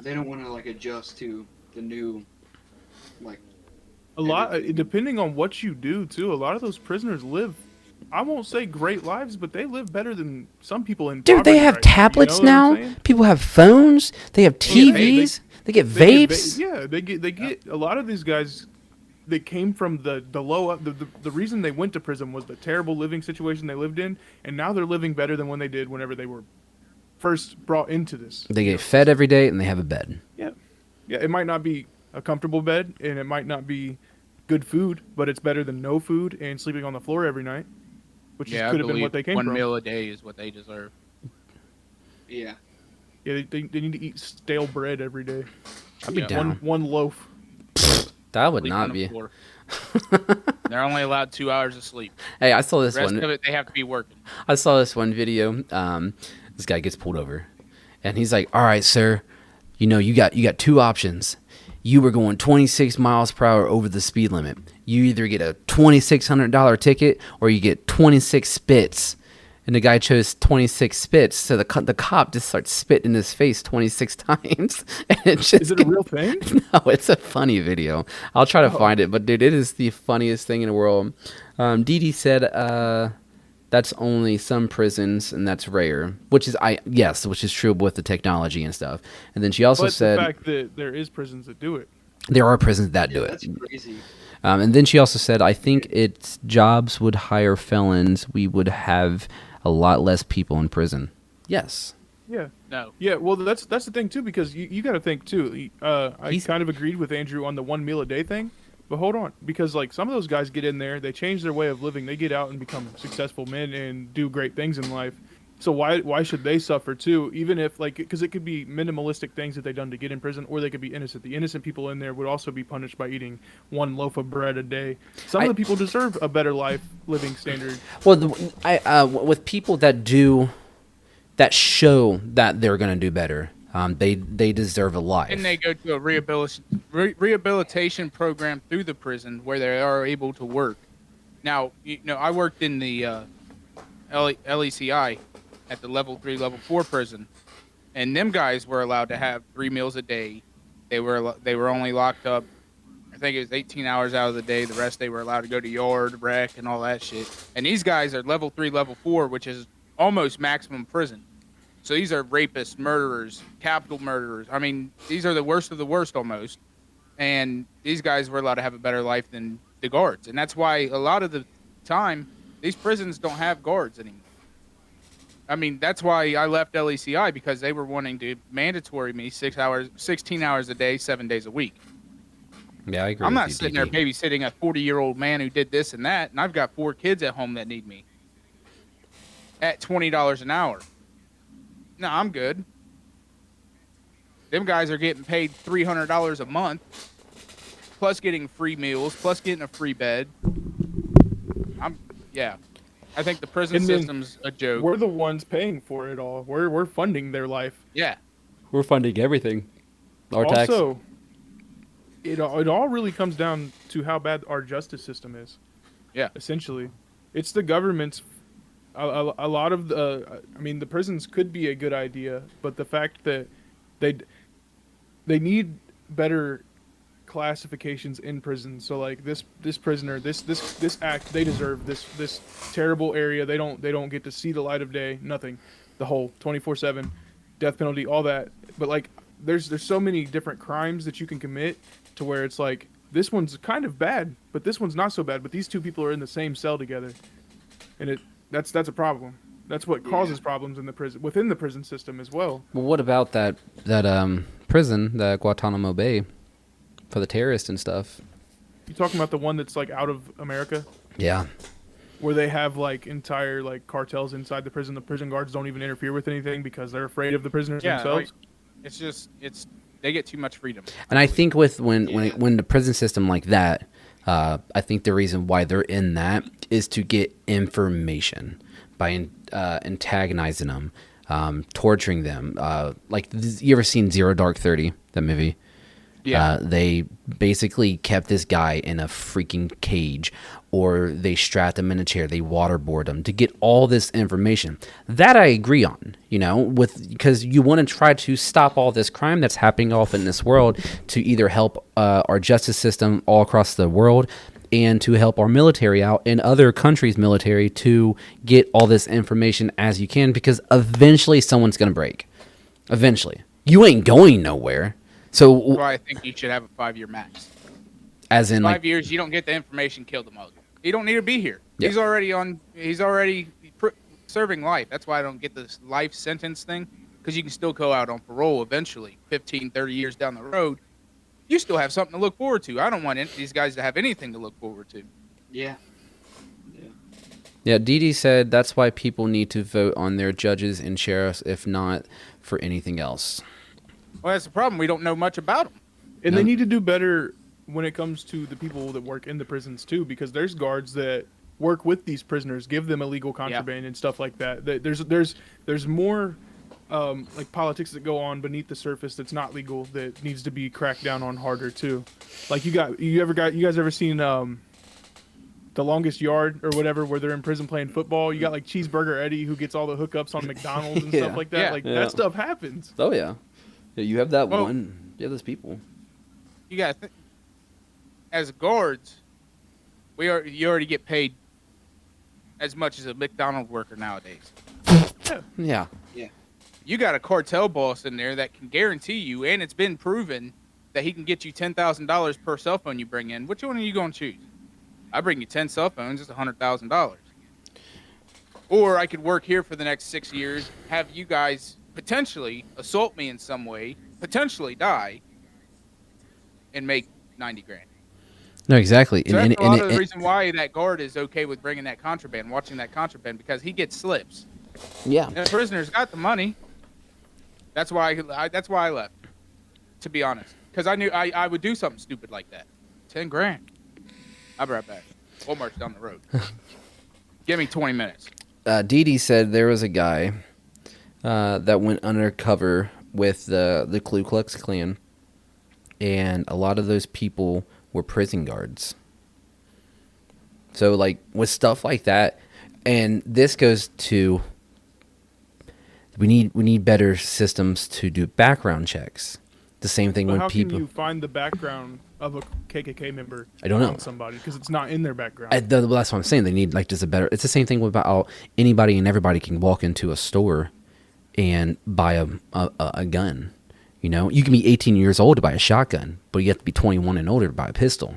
Speaker 4: They don't want to like adjust to the new, like.
Speaker 3: A lot,
Speaker 4: everything.
Speaker 3: depending on what you do, too. A lot of those prisoners live, I won't say great lives, but they live better than some people in
Speaker 2: Dude, they
Speaker 3: poverty
Speaker 2: have
Speaker 3: right now,
Speaker 2: tablets
Speaker 3: you know what I'm
Speaker 2: now.
Speaker 3: saying?
Speaker 2: People have phones. They have TVs. They get
Speaker 3: They get
Speaker 2: vapes.
Speaker 3: yeah, they get a lot of these guys. They came from the low up. The reason they went to prison was the terrible living situation they lived in, and now they're living better than when they did whenever they were first brought into this.
Speaker 2: They get fed every day, and they have a bed.
Speaker 3: Yeah, yeah. It might not be a comfortable bed, and it might not be good food, but it's better than no food and sleeping on the floor every night, which
Speaker 5: Yeah,
Speaker 3: could
Speaker 5: I
Speaker 3: have been what they
Speaker 5: believe
Speaker 3: came
Speaker 5: one
Speaker 3: from.
Speaker 5: meal a day is what they deserve.
Speaker 4: Yeah.
Speaker 3: Yeah, they need to eat stale bread every day.
Speaker 2: I'd be
Speaker 5: Yeah.
Speaker 2: down.
Speaker 3: One loaf.
Speaker 2: That would
Speaker 5: Sleep
Speaker 2: not
Speaker 5: on the
Speaker 2: be.
Speaker 5: floor. They're only allowed 2 hours of sleep.
Speaker 2: Hey, I saw
Speaker 5: The
Speaker 2: this
Speaker 5: rest
Speaker 2: one.
Speaker 5: of it, they have to be working.
Speaker 2: I saw this one video. This guy gets pulled over, and he's like, "All right, sir, you know you got 2 options. You were going 26 miles per hour over the speed limit. You either get a $2,600 ticket or you get 26 spits." And the guy chose 26 spits, so the cop just starts spitting in his face 26 times. And it just
Speaker 3: Is it a real thing?
Speaker 2: No, it's a funny video. I'll try to find it, but dude, it is the funniest thing in the world. Dee Dee said that's only some prisons, and that's rare, which is true with the technology and stuff. And then she also
Speaker 3: But
Speaker 2: said
Speaker 3: the fact that there is prisons that do it.
Speaker 2: there are prisons that do
Speaker 4: Yeah,
Speaker 2: it.
Speaker 4: that's crazy.
Speaker 2: And then she also said, I think its jobs would hire felons. We would have a lot less people in prison. Yes.
Speaker 3: Yeah.
Speaker 5: No.
Speaker 3: Yeah, well, that's the thing too, because you got to think too. I
Speaker 2: He's-
Speaker 3: kind of agreed with Andrew on the 1 meal a day thing, but hold on, because like some of those guys get in there, they change their way of living, they get out and become successful men and do great things in life, So why should they suffer too? Even if like because it could be minimalistic things that they've done to get in prison, or they could be innocent. The innocent people in there would also be punished by eating one loaf of bread a day. Some of the people deserve a better life living standard.
Speaker 2: Well, with people that show that they're going to do better, they deserve a life.
Speaker 5: And they go to a rehabilitation program through the prison where they are able to work. Now, I worked in the LECI at the level 3, level 4 prison, and them guys were allowed to have 3 meals a day. They were only locked up, I think it was 18 hours out of the day. The rest they were allowed to go to yard, rec, and all that shit. And these guys are level 3, level 4, which is almost maximum prison. So these are rapists, murderers, capital murderers. I mean, these are the worst of the worst almost. And these guys were allowed to have a better life than the guards. And that's why a lot of the time, these prisons don't have guards anymore. I mean, that's why I left LECI, because they were wanting to mandatory me 16 hours a day, 7 days a week.
Speaker 2: Yeah, I agree.
Speaker 5: I'm not sitting there babysitting a 40-year-old man who did this and that, and I've got 4 kids at home that need me at $20 an hour. No, I'm good. Them guys are getting paid $300 a month, plus getting free meals, plus getting a free bed. I think the prison system's a joke.
Speaker 3: We're the ones paying for it all. We're funding their life.
Speaker 5: Yeah.
Speaker 2: We're funding everything. Our tax.
Speaker 3: Also, it all really comes down to how bad our justice system is.
Speaker 5: Yeah.
Speaker 3: Essentially, it's the government's. A lot of the prisons could be a good idea, but the fact that they need better classifications in prison. So like this prisoner, this act, they deserve this terrible area. They don't get to see the light of day. Nothing, the whole 24/7 death penalty, all that. But like there's so many different crimes that you can commit to where it's like this one's kind of bad, but this one's not so bad. But these two people are in the same cell together, and that's a problem. That's what causes problems in the prison, within the prison system as well.
Speaker 2: Well, what about that prison, the Guantanamo Bay, for the terrorists and stuff?
Speaker 3: You talking about the one that's like out of America?
Speaker 2: Yeah.
Speaker 3: Where they have like entire like cartels inside the prison. The prison guards don't even interfere with anything because they're afraid of the prisoners themselves.
Speaker 5: Like, they get too much freedom.
Speaker 2: And I think when the prison system like that, I think the reason why they're in that is to get information by antagonizing them, torturing them. Like, you ever seen Zero Dark 30, that movie?
Speaker 5: Yeah.
Speaker 2: They basically kept this guy in a freaking cage, or they strapped him in a chair. They waterboard him to get all this information. That I agree on, because you want to try to stop all this crime that's happening off in this world to either help our justice system all across the world and to help our military out and other countries' military to get all this information as you can, because eventually someone's going to break. Eventually. You ain't going nowhere. So
Speaker 5: well, I think you should have a 5-year max.
Speaker 2: As in
Speaker 5: 5 years, you don't get the information, kill the mother. He don't need to be here.
Speaker 2: Yeah.
Speaker 5: He's already serving life. That's why I don't get this life sentence thing, because you can still go out on parole eventually, 15, 30 years down the road. You still have something to look forward to. I don't want these guys to have anything to look forward to.
Speaker 4: Yeah.
Speaker 2: Yeah, Dee Dee said that's why people need to vote on their judges and sheriffs, if not for anything else.
Speaker 5: Well, that's the problem. We don't know much about them.
Speaker 3: And they need to do better when it comes to the people that work in the prisons too, because there's guards that work with these prisoners, give them illegal contraband and stuff like that. There's more like politics that go on beneath the surface that's not legal that needs to be cracked down on harder too. Like you guys ever seen The Longest Yard or whatever, where they're in prison playing football? You got like Cheeseburger Eddie who gets all the hookups on McDonald's and stuff like that. That stuff happens.
Speaker 2: Oh yeah. Yeah, you have that one. You have those people.
Speaker 5: You got as guards, you already get paid as much as a McDonald's worker nowadays.
Speaker 2: Yeah.
Speaker 5: You got a cartel boss in there that can guarantee you, and it's been proven that he can get you $10,000 per cell phone you bring in. Which one are you going to choose? I bring you 10 cell phones, it's $100,000. Or I could work here for the next 6 years, have you guys potentially assault me in some way, potentially die, and make 90 grand.
Speaker 2: No, exactly.
Speaker 5: So that's a lot of the reason why that guard is okay with bringing that contraband, watching that contraband, because he gets slips.
Speaker 2: Yeah.
Speaker 5: And the prisoners got the money. That's why I left. To be honest, because I knew I would do something stupid like that. 10 grand. I'll be right back. Walmart's down the road. Give me 20 minutes.
Speaker 2: Dee Dee said there was a guy that went undercover with the Ku Klux Klan, and a lot of those people were prison guards. So, like, with stuff like that, and this goes to we need better systems to do background checks. The same thing when
Speaker 3: how
Speaker 2: people.
Speaker 3: Can you find the background of a KKK member?
Speaker 2: I don't know.
Speaker 3: On somebody because it's not in their background.
Speaker 2: That's what I'm saying. They need like just a better. It's the same thing about how anybody and everybody can walk into a store and buy a gun. You know, you can be 18 years old to buy a shotgun, but you have to be 21 and older to buy a pistol.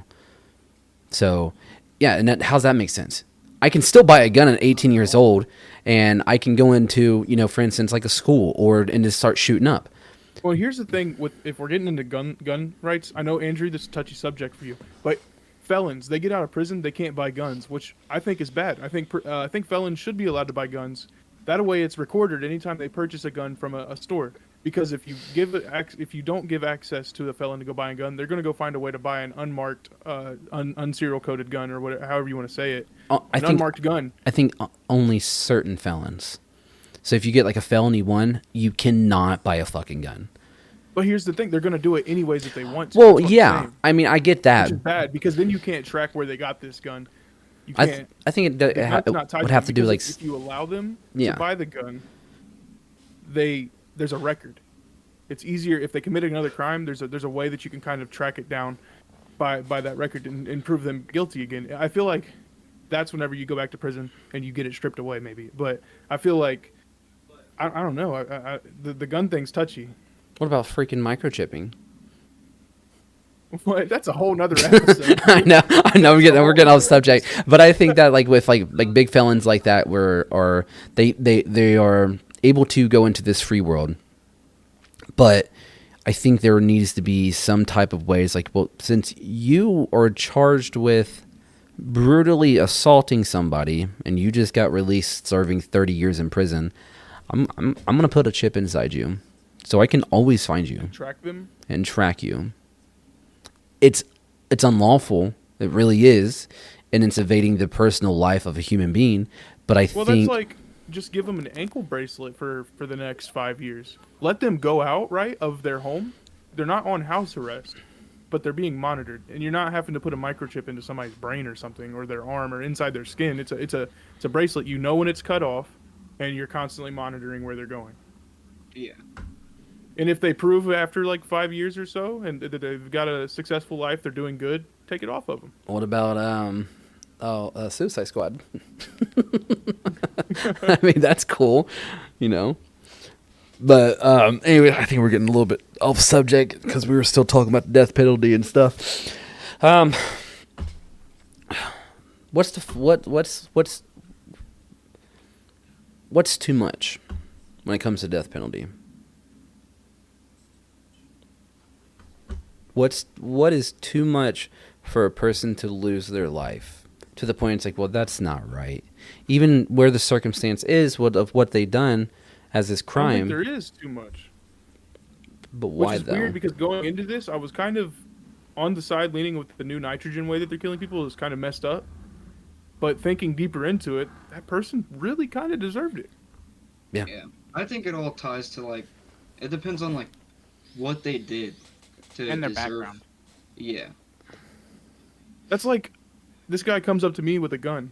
Speaker 2: So, yeah, and how's that make sense? I can still buy a gun at 18 years old, and I can go into, you know, for instance, like a school and just start shooting up.
Speaker 3: Well, here's the thing with if we're getting into gun rights. I know, Andrew, this is a touchy subject for you, but felons, they get out of prison, they can't buy guns, which I think is bad. I think felons should be allowed to buy guns. That way, it's recorded anytime they purchase a gun from a store. Because if you don't give access to the felon to go buy a gun, they're going to go find a way to buy an unmarked, unserial coded gun or whatever, however you want to say it. Unmarked gun.
Speaker 2: I think only certain felons. So if you get like a felony 1, you cannot buy a fucking gun.
Speaker 3: But here's the thing: they're going to do it anyways if they want to.
Speaker 2: Well, yeah. I mean, I get that.
Speaker 3: Which is bad because then you can't track where they got this gun. You can't.
Speaker 2: I think it would have to do like
Speaker 3: if you allow them
Speaker 2: to
Speaker 3: buy the gun, there's a record. It's easier if they committed another crime. There's a way that you can kind of track it down by that record and prove them guilty again. I feel like that's whenever you go back to prison and you get it stripped away, maybe. But I feel like I don't know. The gun thing's touchy.
Speaker 2: What about freaking microchipping?
Speaker 3: What? That's a whole nother episode.
Speaker 2: I know. We're getting off subject, but I think that like with like big felons like that, they are able to go into this free world. But I think there needs to be some type of ways, like, well, since you are charged with brutally assaulting somebody and you just got released serving 30 years in prison, I'm gonna put a chip inside you, so I can always find you,
Speaker 3: track them,
Speaker 2: and track you. It's unlawful. It really is, and it's evading the personal life of a human being. But I think
Speaker 3: that's like just give them an ankle bracelet for the next 5 years. Let them go out of their home. They're not on house arrest, but they're being monitored, and you're not having to put a microchip into somebody's brain or something, or their arm, or inside their skin. It's a bracelet. You know when it's cut off, and you're constantly monitoring where they're going.
Speaker 4: Yeah. And
Speaker 3: if they prove after like 5 years or so, and that they've got a successful life, they're doing good, take it off of them.
Speaker 2: What about Suicide Squad? I mean, that's cool, you know. But anyway, I think we're getting a little bit off subject because we were still talking about the death penalty and stuff. What's too much when it comes to death penalty? What is too much for a person to lose their life to the point it's like, well, that's not right. Even where the circumstance is of what they done as this crime.
Speaker 3: I don't think there is too much.
Speaker 2: But why,
Speaker 3: Which is
Speaker 2: though?
Speaker 3: weird because going into this, I was kind of on the side leaning with the new nitrogen way that they're killing people is kind of messed up. But thinking deeper into it, that person really kind of deserved it.
Speaker 2: Yeah.
Speaker 4: I think it all ties to like, it depends on like what they did to
Speaker 5: and their
Speaker 4: deserve.
Speaker 5: background.
Speaker 4: Yeah.
Speaker 3: That's like, this guy comes up to me with a gun,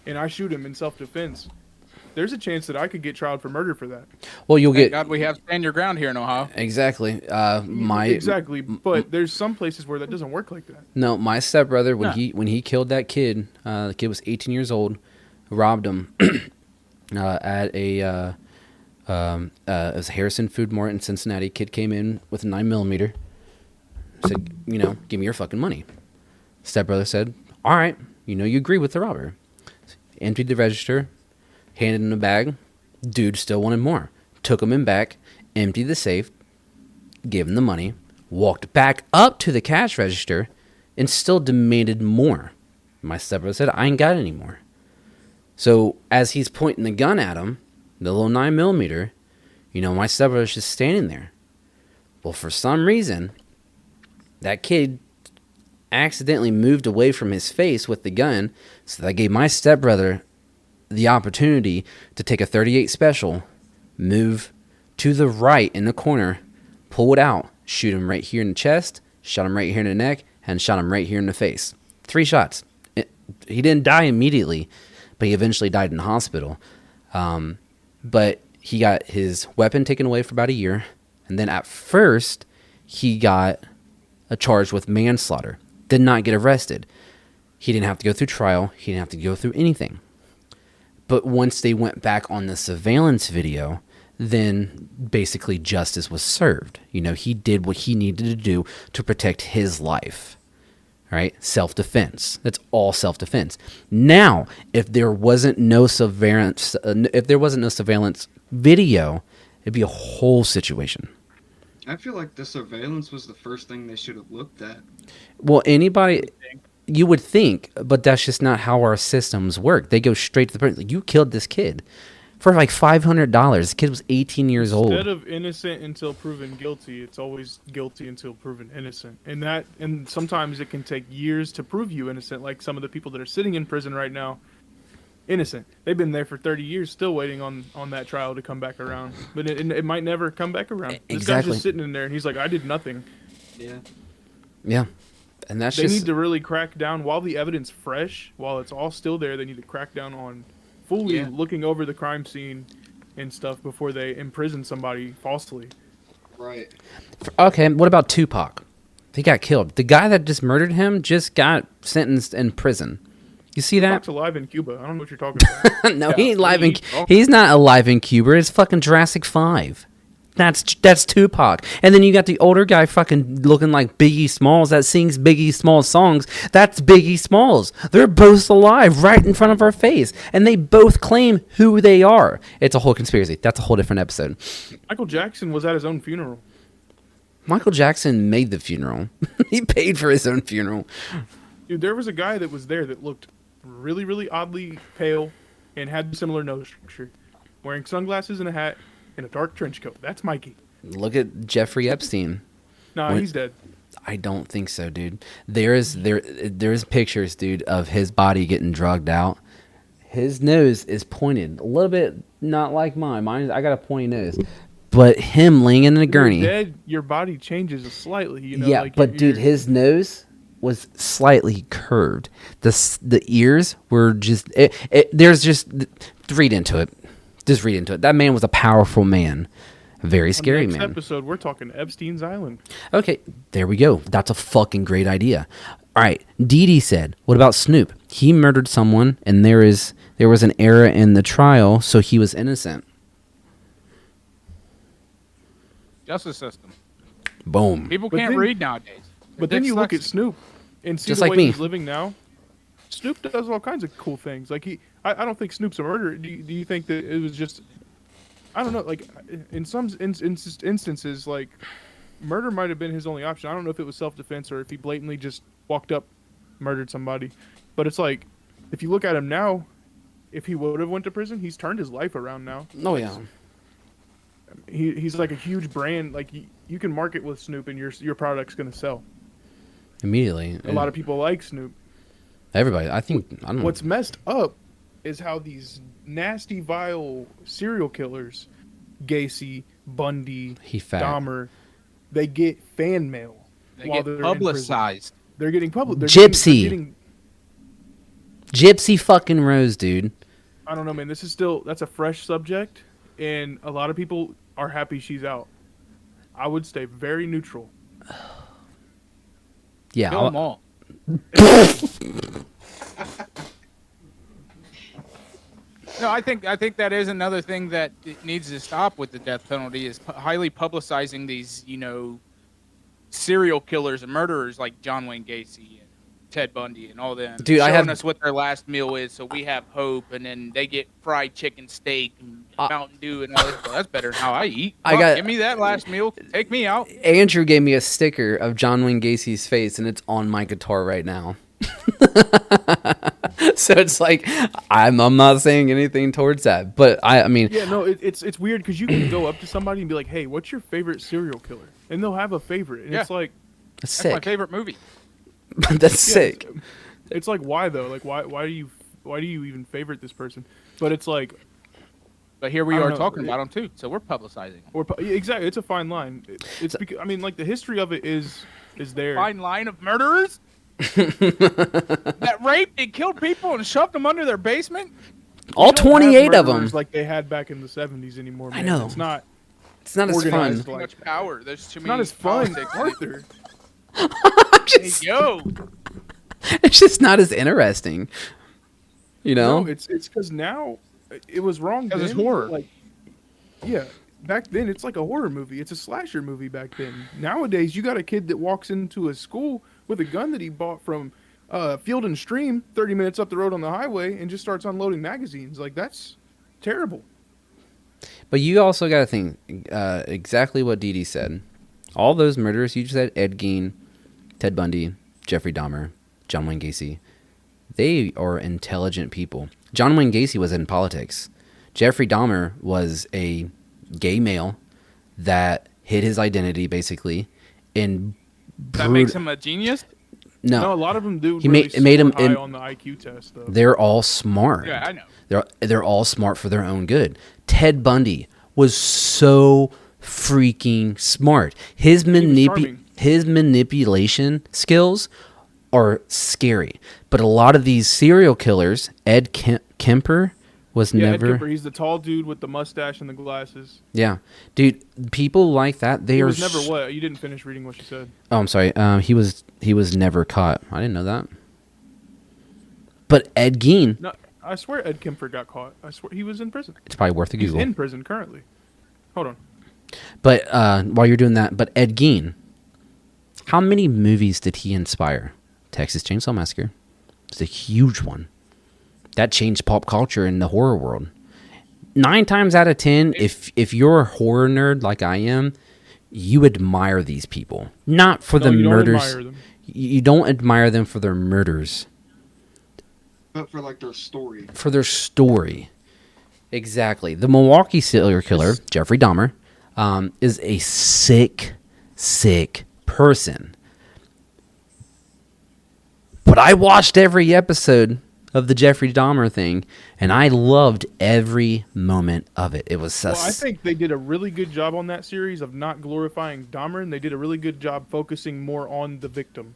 Speaker 3: and I shoot him in self-defense. There's a chance that I could get tried for murder for that.
Speaker 2: Well, you'll
Speaker 5: Thank
Speaker 2: get.
Speaker 5: God we have stand your ground here in Ohio.
Speaker 2: Exactly.
Speaker 3: Exactly, but there's some places where that doesn't work like that.
Speaker 2: No, my stepbrother when he killed that kid, the kid was 18 years old, robbed him at it was Harrison Food Mart in Cincinnati. Kid came in with a 9mm, said, give me your fucking money. Stepbrother said, all right, you agree with the robber. Emptied the register, handed him a bag. Dude still wanted more. Took him in back, emptied the safe, gave him the money, walked back up to the cash register, and still demanded more. My stepbrother said, I ain't got any more. So as he's pointing the gun at him, the little 9mm. My stepbrother's just standing there. Well, for some reason, that kid accidentally moved away from his face with the gun, so that gave my stepbrother the opportunity to take a 38 special, move to the right in the corner, pull it out, shoot him right here in the chest, shot him right here in the neck, and shot him right here in the face. 3 shots. He didn't die immediately, but he eventually died in the hospital. But he got his weapon taken away for about a year, and then at first, he got charged with manslaughter. Did not get arrested. He didn't have to go through trial. He didn't have to go through anything. But once they went back on the surveillance video, then basically justice was served. He did what he needed to do to protect his life. Right? Self-defense. That's all self-defense. Now, if there wasn't no surveillance video, it'd be a whole situation.
Speaker 4: I feel like the surveillance was the first thing they should have looked at.
Speaker 2: Well, you would think, but that's just not how our systems work. They go straight to the person. You killed this kid for like $500. The kid was 18 years old.
Speaker 3: Instead of innocent until proven guilty, it's always guilty until proven innocent. And sometimes it can take years to prove you innocent, like some of the people that are sitting in prison right now. Innocent. They've been there for 30 years still waiting on that trial to come back around. But it might never come back around. This guy's just sitting in there and he's like, I did nothing.
Speaker 4: Yeah.
Speaker 2: Yeah. And
Speaker 3: They need to really crack down while the evidence fresh, while it's all still there. They need to crack down on fully looking over the crime scene and stuff before they imprison somebody falsely.
Speaker 4: Right.
Speaker 2: Okay, what about Tupac? He got killed. The guy that just murdered him just got sentenced in prison. You see that?
Speaker 3: Tupac's alive in Cuba. I don't know what you're talking about.
Speaker 2: No, he ain't alive he's not alive in Cuba. It's fucking Jurassic 5. That's Tupac. And then you got the older guy fucking looking like Biggie Smalls that sings Biggie Smalls songs. That's Biggie Smalls. They're both alive right in front of our face. And they both claim who they are. It's a whole conspiracy. That's a whole different episode.
Speaker 3: Michael Jackson was at his own funeral.
Speaker 2: Michael Jackson made the funeral. He paid for his own funeral.
Speaker 3: Dude, there was a guy that was there that looked really, really oddly pale and had similar nose structure, wearing sunglasses and a hat and a dark trench coat. That's Mikey.
Speaker 2: Look at Jeffrey Epstein.
Speaker 3: Nah, he's dead.
Speaker 2: I don't think so, dude. There's pictures, dude, of his body getting drugged out. His nose is pointed a little bit, not like mine. I got a pointy nose, but him laying in a gurney.
Speaker 3: You're dead, your body changes slightly.
Speaker 2: Yeah, like but dude, his nose was slightly curved. The ears were just. There's just read into it. Just read into it. That man was a powerful man. Very scary man.
Speaker 3: Next episode, we're talking Epstein's Island.
Speaker 2: Okay, there we go. That's a fucking great idea. All right, Dee Dee said, what about Snoop? He murdered someone, and there was an error in the trial, so he was innocent.
Speaker 5: Justice system.
Speaker 2: Boom.
Speaker 5: People can't read nowadays.
Speaker 3: But then you look at Snoop and see
Speaker 2: just
Speaker 3: the
Speaker 2: like
Speaker 3: way
Speaker 2: me.
Speaker 3: he's living now. Snoop does all kinds of cool things. Like I don't think Snoop's a murderer. Do you think that it was just? I don't know. Like in some instances, like murder might have been his only option. I don't know if it was self-defense or if he blatantly just walked up, murdered somebody. But it's like, if you look at him now, if he would have went to prison, he's turned his life around now.
Speaker 2: Oh yeah.
Speaker 3: He's like a huge brand. Like you can market with Snoop and your product's gonna sell.
Speaker 2: Immediately.
Speaker 3: A lot of people like Snoop.
Speaker 2: Everybody, I don't know.
Speaker 3: What's messed up is how these nasty, vile serial killers, Gacy, Bundy, Dahmer, they get fan mail.
Speaker 5: They get publicized.
Speaker 3: They're getting public.
Speaker 2: Gypsy. Gypsy fucking Rose, dude.
Speaker 3: I don't know, man. That's a fresh subject, and a lot of people are happy she's out. I would stay very neutral.
Speaker 2: Yeah.
Speaker 5: Kill them all. No, I think that is another thing that needs to stop with the death penalty is highly publicizing these, serial killers and murderers like John Wayne Gacy and Ted Bundy and all them.
Speaker 2: Dude,
Speaker 5: showing us what their last meal is, so we have hope, and then they get fried chicken steak and Mountain Dew and all this. Well, that's better than how I eat. Give me that last meal. Take me out.
Speaker 2: Andrew gave me a sticker of John Wayne Gacy's face, and it's on my guitar right now. So it's like I'm not saying anything towards that, but I mean,
Speaker 3: Yeah, no, it's weird because you can go up to somebody and be like, "Hey, what's your favorite serial killer?" And they'll have a favorite, and
Speaker 5: Yeah.
Speaker 3: it's like,
Speaker 2: that's
Speaker 5: That's my
Speaker 2: sick.
Speaker 5: favorite movie.
Speaker 2: That's
Speaker 3: yeah,
Speaker 2: sick.
Speaker 3: it's like, why though? Like, why do you even favorite this person? But it's like,
Speaker 5: But here we
Speaker 3: I don't
Speaker 5: are
Speaker 3: know,
Speaker 5: talking about them too, so we're publicizing them.
Speaker 3: yeah, exactly, it's a fine line. It's because I mean, like the history of it is there.
Speaker 5: Fine line of murderers that raped and killed people and shoved them under their basement.
Speaker 2: All
Speaker 3: We don't have
Speaker 2: 28 of them.
Speaker 3: murderers like they had back in the 70s anymore. Man.
Speaker 2: I know.
Speaker 3: It's not.
Speaker 2: It's not as fun.
Speaker 3: organized.
Speaker 5: Too much power. There's too
Speaker 3: It's
Speaker 5: many.
Speaker 3: not as fun,
Speaker 5: politics.
Speaker 3: Arthur.
Speaker 5: Hey, yo,
Speaker 2: It's just not as interesting. You know?
Speaker 3: No, it's because now it was wrong.
Speaker 5: 'Cause it's
Speaker 3: then,
Speaker 5: horror.
Speaker 3: Like, yeah, back then it's like a horror movie. It's a slasher movie back then. Nowadays, you got a kid that walks into a school with a gun that he bought from Field and Stream 30 minutes up the road on the highway and just starts unloading magazines. Like that's terrible.
Speaker 2: But you also got to think exactly what Dee Dee said. All those murderers you just said, Ed Gein, Ted Bundy, Jeffrey Dahmer, John Wayne Gacy, they are intelligent people. John Wayne Gacy was in politics. Jeffrey Dahmer was a gay male that hid his identity basically and
Speaker 5: that makes him a genius.
Speaker 3: No, a lot of them do.
Speaker 2: He
Speaker 3: really
Speaker 2: made him
Speaker 3: high on the IQ test though.
Speaker 2: They're all smart.
Speaker 5: Yeah, I know.
Speaker 2: They're all smart for their own good. Ted Bundy was so freaking smart. His
Speaker 3: charming.
Speaker 2: manipulation skills are scary. But a lot of these serial killers, Ed Kemper was
Speaker 3: Yeah, Ed
Speaker 2: never.
Speaker 3: Kemper, he's the tall dude with the mustache and the glasses.
Speaker 2: Yeah, dude. People like that. They
Speaker 3: He
Speaker 2: are.
Speaker 3: was never what? You didn't finish reading what you said.
Speaker 2: Oh, I'm sorry. He was never caught. I didn't know that. But Ed Gein,
Speaker 3: No, I swear Ed Kemper got caught. I swear he was in prison.
Speaker 2: it's probably worth a
Speaker 3: He's
Speaker 2: Google.
Speaker 3: in prison currently. Hold on.
Speaker 2: But while you're doing that, but Ed Gein, how many movies did he inspire? Texas Chainsaw Massacre. It's a huge one. That changed pop culture in the horror world. 9 times out of 10, if you're a horror nerd like I am, you admire these people. Not for the
Speaker 3: you don't
Speaker 2: murders.
Speaker 3: admire them.
Speaker 2: You don't admire them for their murders.
Speaker 4: But for like their story.
Speaker 2: For their story. Exactly. The Milwaukee serial killer, Jeffrey Dahmer, is a sick person. But I watched every episode of the Jeffrey Dahmer thing, and I loved every moment of it. It was
Speaker 3: Well, I think they did a really good job on that series of not glorifying Dahmer, and they did a really good job focusing more on the victim.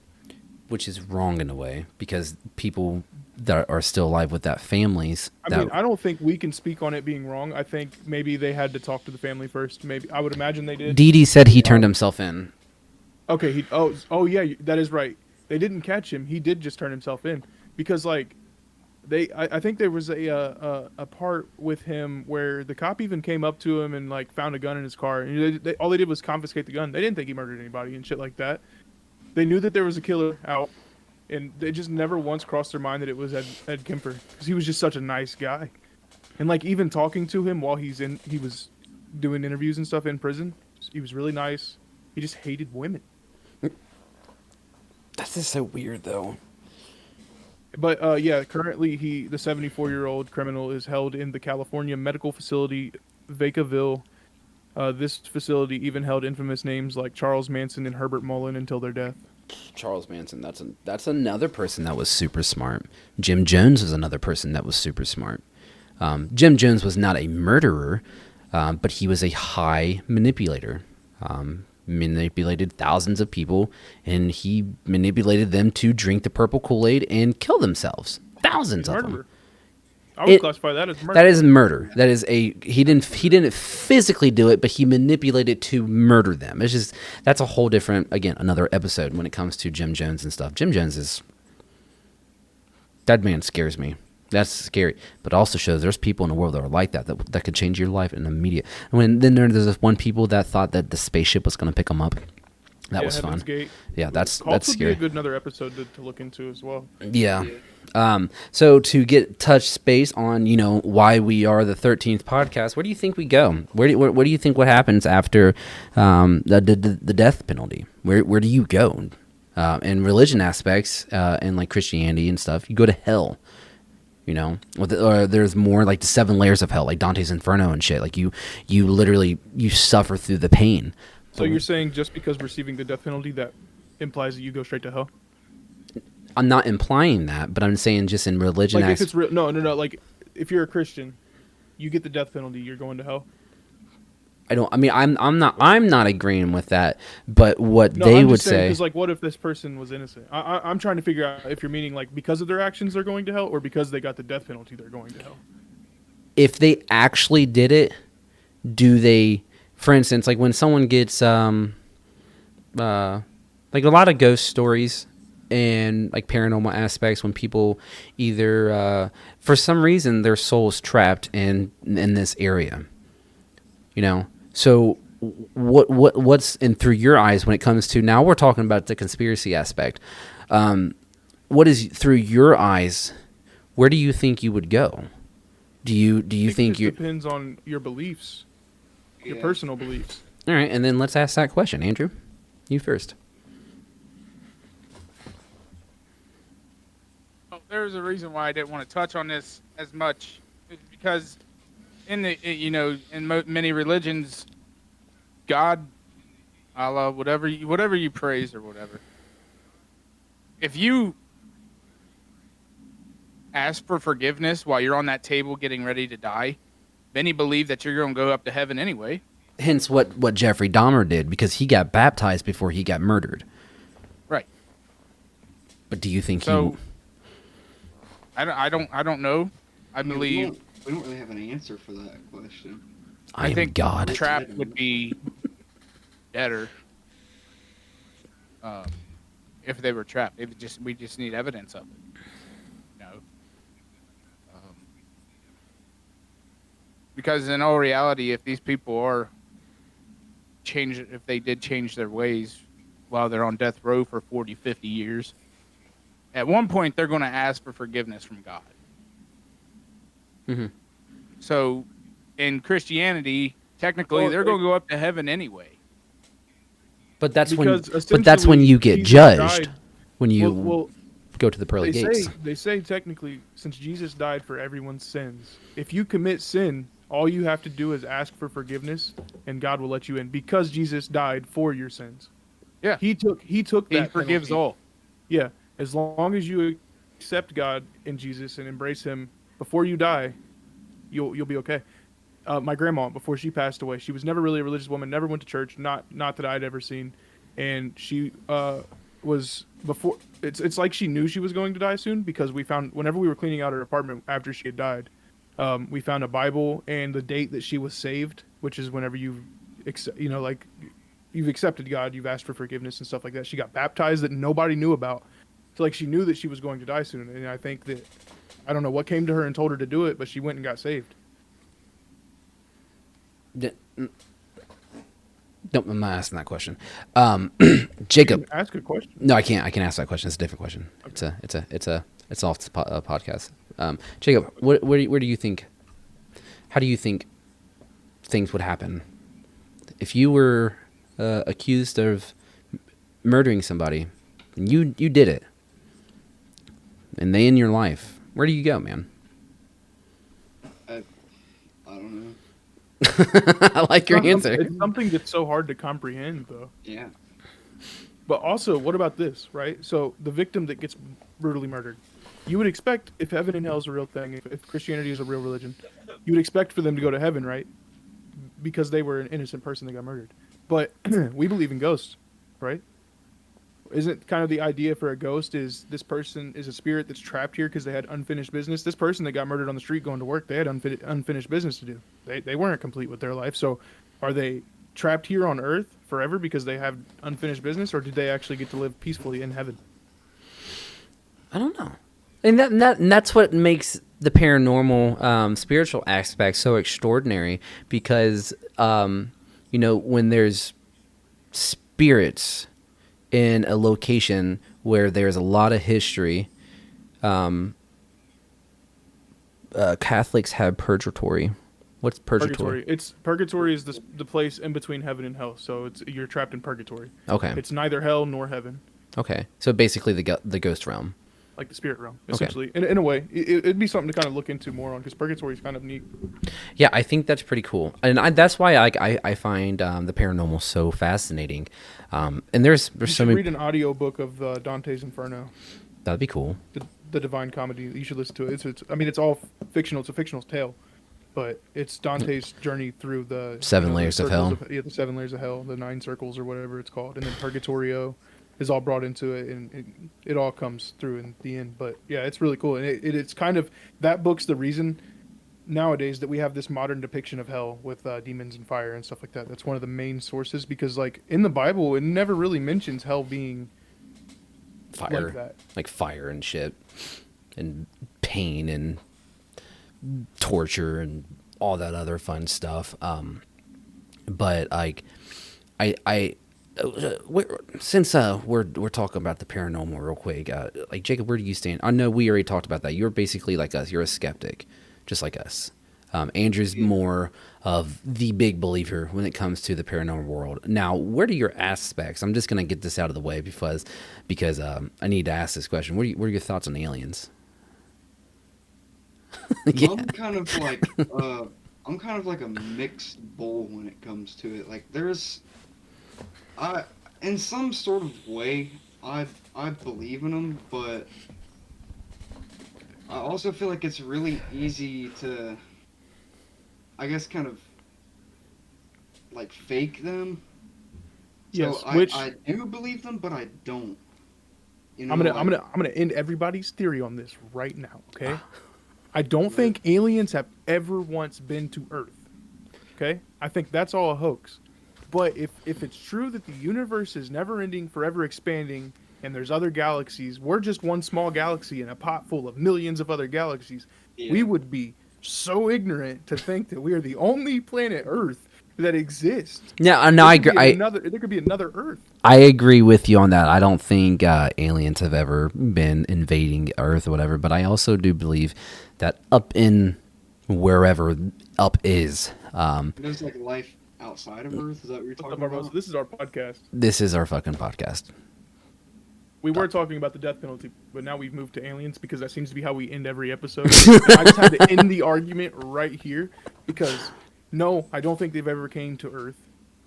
Speaker 2: which is wrong in a way, because people that are still alive with that families.
Speaker 3: I mean, I don't think we can speak on it being wrong. I think maybe they had to talk to the family first. Maybe I would imagine they did.
Speaker 2: Dee Dee said he turned himself in.
Speaker 3: Okay. Oh yeah, that is right. They didn't catch him. He did just turn himself in because like I think there was a part with him where the cop even came up to him and like found a gun in his car, and all they did was confiscate the gun. They didn't think he murdered anybody and shit like that. They knew that there was a killer out, and they just never once crossed their mind that it was Ed Kemper, because he was just such a nice guy. And like even talking to him while he was doing interviews and stuff in prison, he was really nice. He just hated women.
Speaker 2: That's just so weird, though.
Speaker 3: But yeah, currently the 74-year-old criminal is held in the California medical facility Vacaville. This facility even held infamous names like Charles Manson and Herbert Mullen until their death.
Speaker 2: Charles Manson, that's another person that was super smart. Jim Jones was another person that was super smart. Jim Jones was not a murderer, but he was a high manipulator. Manipulated thousands of people, and he manipulated them to drink the purple Kool-Aid and kill themselves. Thousands of them.
Speaker 3: Murderer. I would classify that as murder.
Speaker 2: That is murder. That is he didn't physically do it, but he manipulated to murder them. It's just that's a whole different, again, another episode when it comes to Jim Jones and stuff. Jim Jones that man scares me. That's scary, but also shows there's people in the world that are like that could change your life in immediate. And then there's this one people that thought that the spaceship was going to pick them up. That was
Speaker 3: Heaven's
Speaker 2: fun.
Speaker 3: Gate.
Speaker 2: Yeah, that's
Speaker 3: Cults would
Speaker 2: scary.
Speaker 3: be a good another episode to look into as well.
Speaker 2: Yeah. So to get touch space on, why we are the 13th podcast, where do you think we go? Where do you think what happens after the death penalty? Where do you go? In religion aspects and like Christianity and stuff, you go to hell. or there's more like the 7 layers of hell, like Dante's Inferno and shit. Like you literally you suffer through the pain.
Speaker 3: So you're saying just because receiving the death penalty, that implies that you go straight to hell?
Speaker 2: I'm not implying that, but I'm saying just in religion.
Speaker 3: Like if it's real, no. Like if you're a Christian, you get the death penalty, you're going to hell.
Speaker 2: I'm not agreeing with that, but what
Speaker 3: No,
Speaker 2: they
Speaker 3: I'm
Speaker 2: would
Speaker 3: just saying,
Speaker 2: say.
Speaker 3: because like, what if this person was innocent? I'm trying to figure out if you're meaning like because of their actions they're going to hell, or because they got the death penalty they're going to hell.
Speaker 2: If they actually did it, do they? For instance, like when someone gets like a lot of ghost stories and like paranormal aspects, when people either for some reason their soul's trapped in this area, So what's in through your eyes when it comes to, now we're talking about the conspiracy aspect. What is through your eyes? Where do you think you would go? Do you think you?
Speaker 3: Depends on your beliefs, your
Speaker 4: Yeah.
Speaker 3: personal beliefs.
Speaker 2: All right, and then let's ask that question, Andrew. You first.
Speaker 5: Well, there's a reason why I didn't want to touch on this as much, because in many religions, God, Allah, whatever you praise or whatever, if you ask for forgiveness while you're on that table getting ready to die, many believe that you're going to go up to heaven anyway.
Speaker 2: Hence what Jeffrey Dahmer did, because he got baptized before he got murdered.
Speaker 5: Right.
Speaker 2: But do you think
Speaker 5: So I don't know. I
Speaker 4: mean,
Speaker 5: believe
Speaker 4: we don't really have an answer for that question.
Speaker 2: I am
Speaker 5: think
Speaker 2: God?
Speaker 5: trap would be better if they were trapped. We just need evidence of it. Because in all reality, if these people are if they did change their ways while they're on death row for 40, 50 years, at one point they're going to ask for forgiveness from God.
Speaker 2: Mm-hmm.
Speaker 5: So in Christianity, technically, they're going to go up to heaven anyway.
Speaker 2: But that's
Speaker 3: Because
Speaker 2: when you get
Speaker 3: Jesus
Speaker 2: judged.
Speaker 3: died.
Speaker 2: When you
Speaker 3: Well,
Speaker 2: go to the pearly gates.
Speaker 3: they say technically, since Jesus died for everyone's sins, if you commit sin, all you have to do is ask for forgiveness, and God will let you in, because Jesus died for your sins.
Speaker 5: Yeah,
Speaker 3: He took
Speaker 5: He
Speaker 3: that
Speaker 5: forgives
Speaker 3: penalty.
Speaker 5: all.
Speaker 3: Yeah, as long as you accept God in Jesus and embrace Him before you die, you'll be okay. My grandma, before she passed away, she was never really a religious woman, never went to church, not that I'd ever seen, and she was before. It's like she knew she was going to die soon, because we found, whenever we were cleaning out her apartment after she had died, we found a Bible and the date that she was saved, which is whenever you've accepted God, you've asked for forgiveness and stuff like that. She got baptized that nobody knew about. So like she knew that she was going to die soon, and I think that, I don't know what came to her and told her to do it, but she went and got saved.
Speaker 2: No, I'm not asking that question. Jacob,
Speaker 3: Ask a question.
Speaker 2: no, I can't. I can ask that question. It's a different question.
Speaker 3: Okay.
Speaker 2: It's off the podcast. Jacob, where do you think? How do you think things would happen if you were accused of murdering somebody and you did it, and they in your life? Where do you go, man?
Speaker 4: I don't know.
Speaker 2: I like your answer.
Speaker 3: It's something that's so hard to comprehend, though.
Speaker 4: Yeah.
Speaker 3: But also, what about this, right? So the victim that gets brutally murdered, you would expect, if heaven and hell is a real thing, if Christianity is a real religion, you would expect for them to go to heaven, right? Because they were an innocent person that got murdered. But we believe in ghosts, right? Isn't kind of the idea for a ghost is this person is a spirit that's trapped here because they had unfinished business? This person that got murdered on the street going to work, they had unfinished business to do. They weren't complete with their life. So are they trapped here on earth forever because they have unfinished business, or did they actually get to live peacefully in heaven?
Speaker 2: I don't know. And that's what makes the paranormal spiritual aspect so extraordinary, because when there's spirits in a location where there's a lot of history, Catholics have purgatory. What's purgatory?
Speaker 3: Purgatory is the place in between heaven and hell. So you're trapped in purgatory.
Speaker 2: Okay.
Speaker 3: It's neither hell nor heaven.
Speaker 2: Okay. So basically the ghost realm.
Speaker 3: like the spirit realm, essentially. In a way, it'd be something to kind of look into more on, because purgatory is kind of neat.
Speaker 2: Yeah, I think that's pretty cool, and that's why I find the paranormal so fascinating. And there's
Speaker 3: You
Speaker 2: so
Speaker 3: should
Speaker 2: many.
Speaker 3: read an audio book of Dante's Inferno,
Speaker 2: That'd be cool.
Speaker 3: the Divine Comedy. You should listen to it. It's I mean, it's all fictional. It's a fictional tale, but it's Dante's journey through the
Speaker 2: Seven layers
Speaker 3: the
Speaker 2: of hell.
Speaker 3: circles the 7 layers of hell, the 9 circles or whatever it's called, and then Purgatorio is all brought into it, and it all comes through in the end. But yeah, it's really cool, and it's kind of, that book's the reason nowadays that we have this modern depiction of hell with demons and fire and stuff like that. That's one of the main sources, because like in the Bible, it never really mentions hell being
Speaker 2: Fire,
Speaker 3: like that.
Speaker 2: like fire and shit, and pain and torture and all that other fun stuff. But like, since we're talking about the paranormal real quick, like Jacob, where do you stand? I know we already talked about that. You're basically like us. You're a skeptic, just like us. Andrew's more of the big believer when it comes to the paranormal world. Now, what are your aspects? I'm just gonna get this out of the way because I need to ask this question. What are your thoughts on aliens? Yeah.
Speaker 4: I'm kind of like a mixed bowl when it comes to it. Like in some sort of way, I believe in them, but I also feel like it's really easy to, I guess, kind of like fake them.
Speaker 3: Yes,
Speaker 4: So
Speaker 3: which
Speaker 4: I do believe them, but I don't. You know,
Speaker 3: I'm gonna end everybody's theory on this right now. Okay, I don't think aliens have ever once been to Earth. Okay, I think that's all a hoax. But if it's true that the universe is never ending, forever expanding, and there's other galaxies, we're just one small galaxy in a pot full of millions of other galaxies.
Speaker 4: Yeah.
Speaker 3: We would be so ignorant to think that we are the only planet Earth that exists.
Speaker 2: Yeah, no, I agree.
Speaker 3: There could be another Earth.
Speaker 2: I agree with you on that. I don't think aliens have ever been invading Earth or whatever, but I also do believe that up in wherever up is,
Speaker 4: There's like life outside of Earth. Is that what you're talking about?
Speaker 3: This is our podcast.
Speaker 2: this is our fucking podcast.
Speaker 3: We were talking about the death penalty, but now we've moved to aliens because that seems to be how we end every episode. I just had to end the argument right here because, no, I don't think they've ever came to Earth,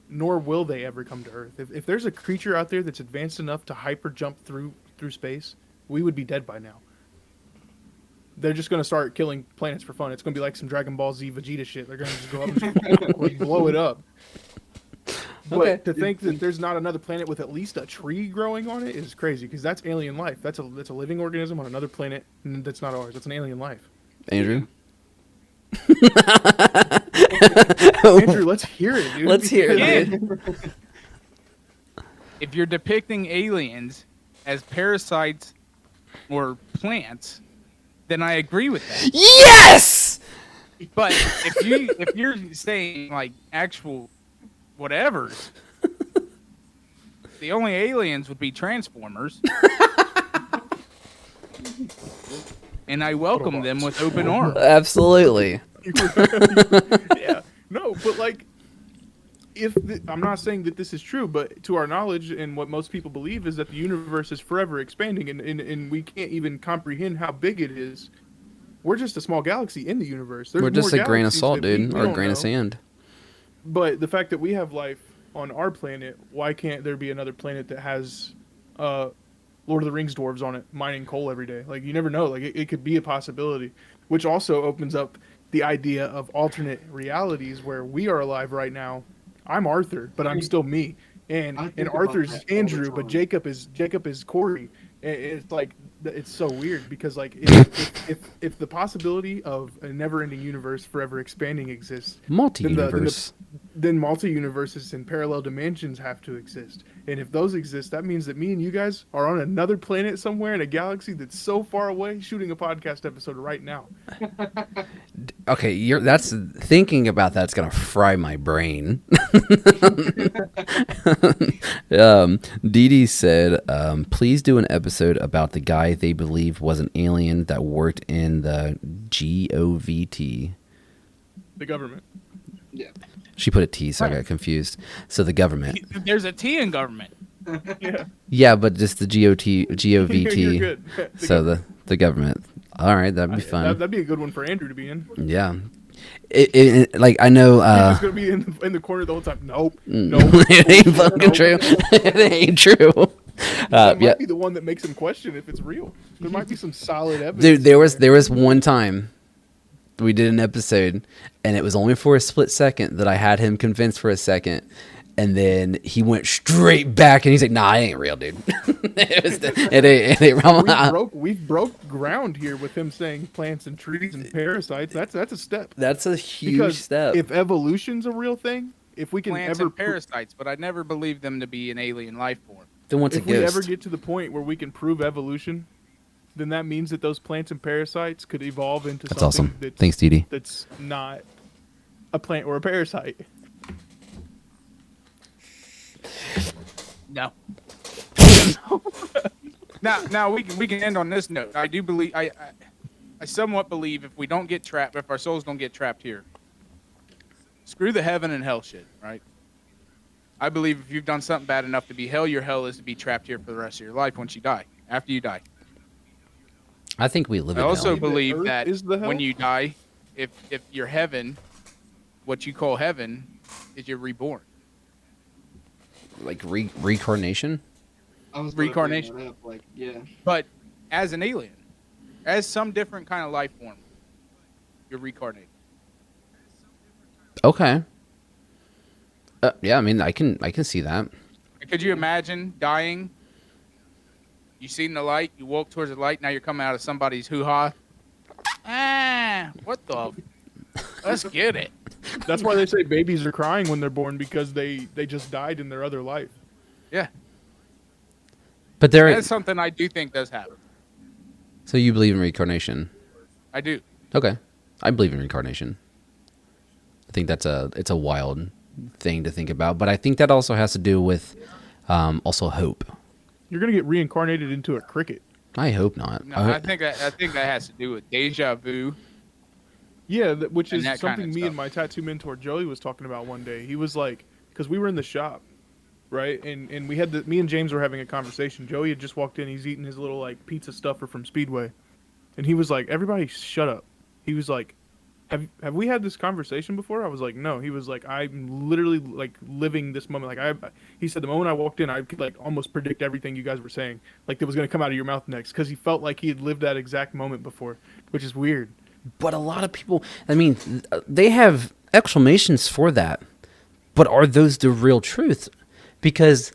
Speaker 3: nor will they ever come to Earth. If there's a creature out there that's advanced enough to hyper jump through space, we would be dead by now. They're just going to start killing planets for fun. It's going to be like some Dragon Ball Z Vegeta shit. They're going to just go up and just like, blow it up.
Speaker 2: Okay.
Speaker 3: But to think that there's not another planet with at least a tree growing on it is crazy, because that's alien life. That's a living organism on another planet, and that's not ours. That's an alien life.
Speaker 2: Andrew?
Speaker 3: Andrew, let's hear it, dude.
Speaker 2: Let's hear it,
Speaker 5: Yeah.
Speaker 2: dude.
Speaker 5: If you're depicting aliens as parasites or plants, then I agree with that.
Speaker 2: Yes!
Speaker 5: But if you're saying like actual whatevers, the only aliens would be Transformers. And I welcome them with open arms.
Speaker 2: Absolutely.
Speaker 3: Yeah. No, but like, I'm not saying that this is true, but to our knowledge and what most people believe is that the universe is forever expanding, and we can't even comprehend how big it is. We're just a small galaxy in the universe. There's
Speaker 2: We're just
Speaker 3: more
Speaker 2: a grain of
Speaker 3: galaxies
Speaker 2: salt,
Speaker 3: that we
Speaker 2: dude, or a
Speaker 3: don't
Speaker 2: grain of
Speaker 3: know.
Speaker 2: sand.
Speaker 3: But the fact that we have life on our planet, why can't there be another planet that has Lord of the Rings dwarves on it mining coal every day? Like, you never know. Like, it could be a possibility, which also opens up the idea of alternate realities where we are alive right now. I'm Arthur, but I'm still me,
Speaker 4: I
Speaker 3: and
Speaker 4: think about
Speaker 3: Arthur's
Speaker 4: that all the
Speaker 3: Andrew, but
Speaker 4: time.
Speaker 3: Jacob is Corey. It's like, it's so weird because like if the possibility of a never-ending universe forever expanding exists,
Speaker 2: Multi-universe.
Speaker 3: then multi-universes and parallel dimensions have to exist. And if those exist, that means that me and you guys are on another planet somewhere in a galaxy that's so far away, shooting a podcast episode right now.
Speaker 2: Okay, that's thinking about that's gonna fry my brain. Dee Dee said, please do an episode about the guy they believe was an alien that worked in the GOVT.
Speaker 3: The government.
Speaker 4: Yeah.
Speaker 2: She put a T, so I got confused. So the government.
Speaker 5: There's a T in government.
Speaker 3: Yeah.
Speaker 2: Yeah, but just the GOVT.
Speaker 3: You're good.
Speaker 2: So the government. All right, that'd be fun.
Speaker 3: That'd be a good one for Andrew to be in.
Speaker 2: Yeah. Like I know.
Speaker 3: He's just gonna be in the corner the whole time. Nope. Nope.
Speaker 2: It ain't fucking true. It ain't true.
Speaker 3: That
Speaker 2: Yeah.
Speaker 3: might be the one that makes him question if it's real. There might be some solid evidence.
Speaker 2: Dude, there was one time we did an episode, and it was only for a split second that I had him convinced for a second, and then he went straight back, and he's like, "Nah, it ain't real, dude. it ain't real."
Speaker 3: We've broke ground here with him saying plants and trees and parasites. That's a step.
Speaker 2: That's a huge
Speaker 3: Because
Speaker 2: step.
Speaker 3: if evolution's a real thing, if we can
Speaker 5: Plants
Speaker 3: ever
Speaker 5: and parasites, but I never believed them to be an alien life form.
Speaker 2: Then what's
Speaker 3: if
Speaker 2: a
Speaker 3: we
Speaker 2: ghost?
Speaker 3: ever get to the point where we can prove evolution, then that means that those plants and parasites could evolve into
Speaker 2: That's
Speaker 3: something
Speaker 2: awesome. Thanks, Didi.
Speaker 3: that's not a plant or a parasite.
Speaker 5: No. Now we can end on this note. I do believe I somewhat believe if we don't get trapped, if our souls don't get trapped here, screw the heaven and hell shit, right? I believe if you've done something bad enough to be hell, your hell is to be trapped here for the rest of your life once you die. After you die.
Speaker 2: I think we live
Speaker 5: I
Speaker 2: in
Speaker 5: also
Speaker 2: hell.
Speaker 5: believe
Speaker 3: Earth
Speaker 5: that
Speaker 3: is the hell?
Speaker 5: when you die, if your heaven, what you call heaven, is you're reborn.
Speaker 2: Like reincarnation.
Speaker 4: I was gonna bring
Speaker 5: Reincarnation.
Speaker 4: that up, like, yeah.
Speaker 5: But as an alien, as some different kind of life form, you're reincarnated.
Speaker 2: Okay. Yeah, I mean, I can see that.
Speaker 5: Could you imagine dying? You seen the light, you walk towards the light, now you're coming out of somebody's hoo-ha. What the? Let's get it.
Speaker 3: That's why they say babies are crying when they're born, because they just died in their other life.
Speaker 5: Yeah,
Speaker 2: But there.
Speaker 5: that's something I do think does happen.
Speaker 2: So you believe in reincarnation?
Speaker 5: I do.
Speaker 2: Okay, I believe in reincarnation. I think it's a wild thing to think about, but I think that also has to do with also hope.
Speaker 3: You're gonna get reincarnated into a cricket.
Speaker 2: I hope not.
Speaker 5: No, I think that has to do with deja vu.
Speaker 3: Yeah, which
Speaker 5: And
Speaker 3: is
Speaker 5: that kind
Speaker 3: something
Speaker 5: of
Speaker 3: me
Speaker 5: stuff.
Speaker 3: and my tattoo mentor Joey was talking about one day. He was like, because we were in the shop, right, and we had me and James were having a conversation. Joey had just walked in. He's eating his little like pizza stuffer from Speedway, and he was like, "Everybody, shut up." He was like, Have we had this conversation before? I was like, no. He was like, I'm literally like living this moment. He said the moment I walked in, I could like almost predict everything you guys were saying, like that was gonna come out of your mouth next, because he felt like he had lived that exact moment before, which is weird.
Speaker 2: But a lot of people, I mean, they have explanations for that. But are those the real truth? Because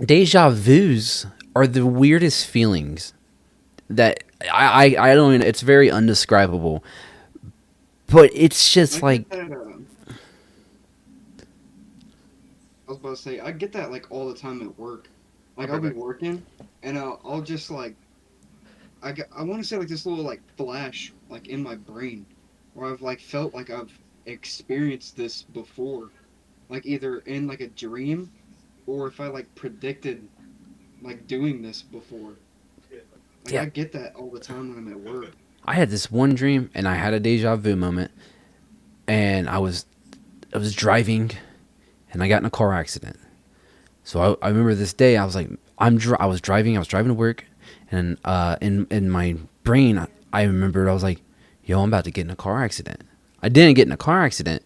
Speaker 2: deja vus are the weirdest feelings that I don't even, it's very undescribable. But it's just like,
Speaker 4: I was about to say, I get that like all the time at work. Like I'll be working, and I'll just like, I want to say like this little like flash like in my brain, where I've like felt like I've experienced this before, like either in like a dream, or if I like predicted like doing this before. Like,
Speaker 2: Yeah.
Speaker 4: I get that all the time when I'm at work.
Speaker 2: I had this one dream and I had a deja vu moment, and I was driving and I got in a car accident. So I remember this day, I was like, I was driving to work, and in my brain, I remembered, I was like, yo, I'm about to get in a car accident. I didn't get in a car accident,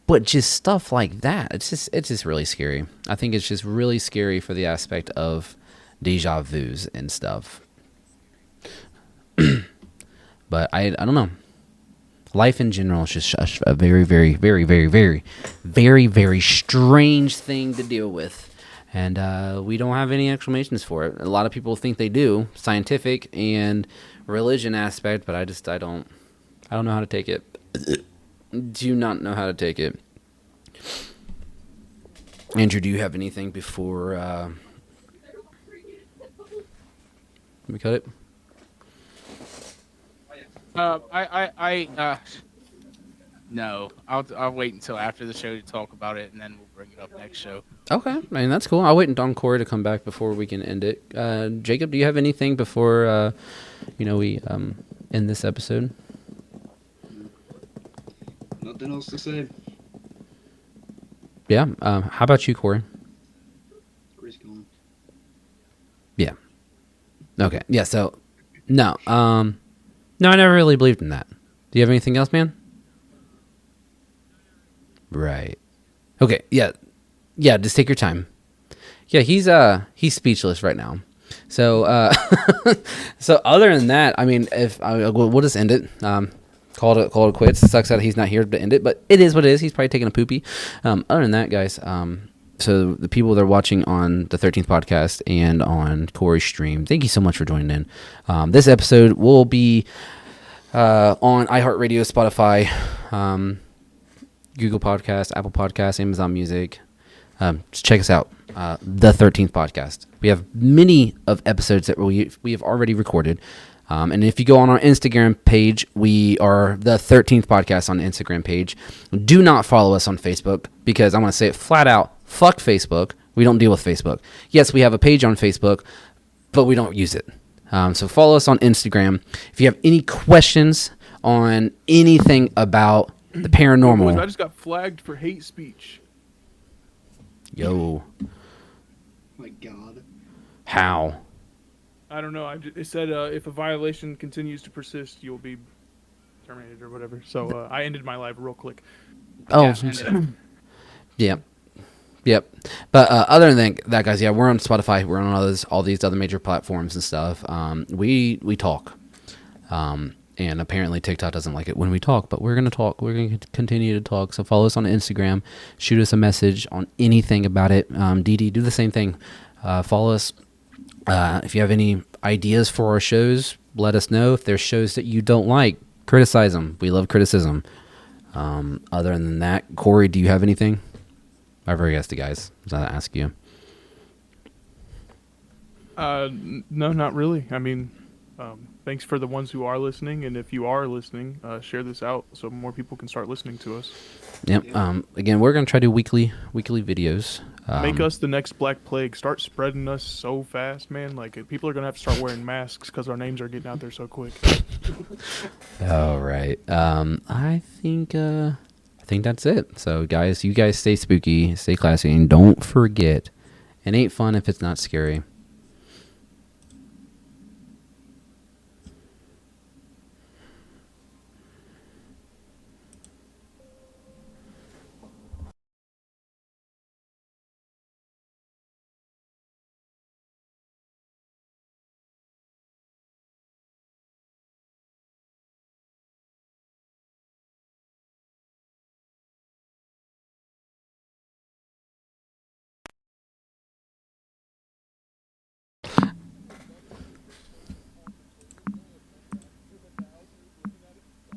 Speaker 2: but just stuff like that. It's just really scary. I think it's just really scary for the aspect of deja vus and stuff. But I don't know. Life in general is just a very, very, very, very, very, very, very strange thing to deal with. And we don't have any explanations for it. A lot of people think they do, scientific and religion aspect, but I don't know how to take it. Do not know how to take it. Andrew, do you have anything before we cut it?
Speaker 5: No. I'll wait until after the show to talk about it, and then we'll bring it up next show.
Speaker 2: Okay, I mean, that's cool. I'll wait on Corey to come back before we can end it. Jacob, do you have anything before we end this episode?
Speaker 4: Nothing else to say.
Speaker 2: Yeah. How about you, Corey?
Speaker 4: Where's he going?
Speaker 2: Okay. Yeah. So, no. No, I never really believed in that. Do you have anything else, man? Right. Okay. Yeah. Yeah. Just take your time. Yeah. He's speechless right now. So, so other than that, I mean, we'll just end it. Call it quits. It sucks that he's not here to end it, but it is what it is. He's probably taking a poopy. Other than that, guys, so the people that are watching on the 13th podcast and on Corey's stream, thank you so much for joining in. This episode will be on iHeartRadio, Spotify, Google Podcast, Apple Podcast, Amazon Music. Just check us out, the 13th podcast. We have many of episodes that we have already recorded. And if you go on our Instagram page, we are the 13th podcast on the Instagram page. Do not follow us on Facebook because I want to say it flat out. Fuck Facebook. We don't deal with Facebook. Yes, we have a page on Facebook, but we don't use it. So follow us on Instagram. If you have any questions on anything about the paranormal.
Speaker 3: I just got flagged for hate speech.
Speaker 2: Yo.
Speaker 4: My God.
Speaker 2: How?
Speaker 3: I don't know. It said if a violation continues to persist, you'll be terminated or whatever. So I ended my live real quick.
Speaker 2: Oh, yeah. Yep. But other than that, guys, yeah, we're on Spotify. We're on all these other major platforms and stuff. We talk. And apparently TikTok doesn't like it when we talk, but we're going to talk. We're going to continue to talk. So follow us on Instagram. Shoot us a message on anything about it. Dee, do the same thing. Follow us. If you have any ideas for our shows, let us know. If there's shows that you don't like, criticize them. We love criticism. Other than that, Corey, do you have anything? I've already asked the guys. Did I ask you?
Speaker 3: No, not really. I mean, thanks for the ones who are listening, and if you are listening, share this out so more people can start listening to us.
Speaker 2: Yep. Again, we're gonna try to do weekly videos.
Speaker 3: Make us the next Black Plague. Start spreading us so fast, man. Like people are gonna have to start wearing masks because our names are getting out there so quick.
Speaker 2: All right. I think that's it. So, guys, you guys stay spooky, stay classy, and don't forget, it ain't fun if it's not scary.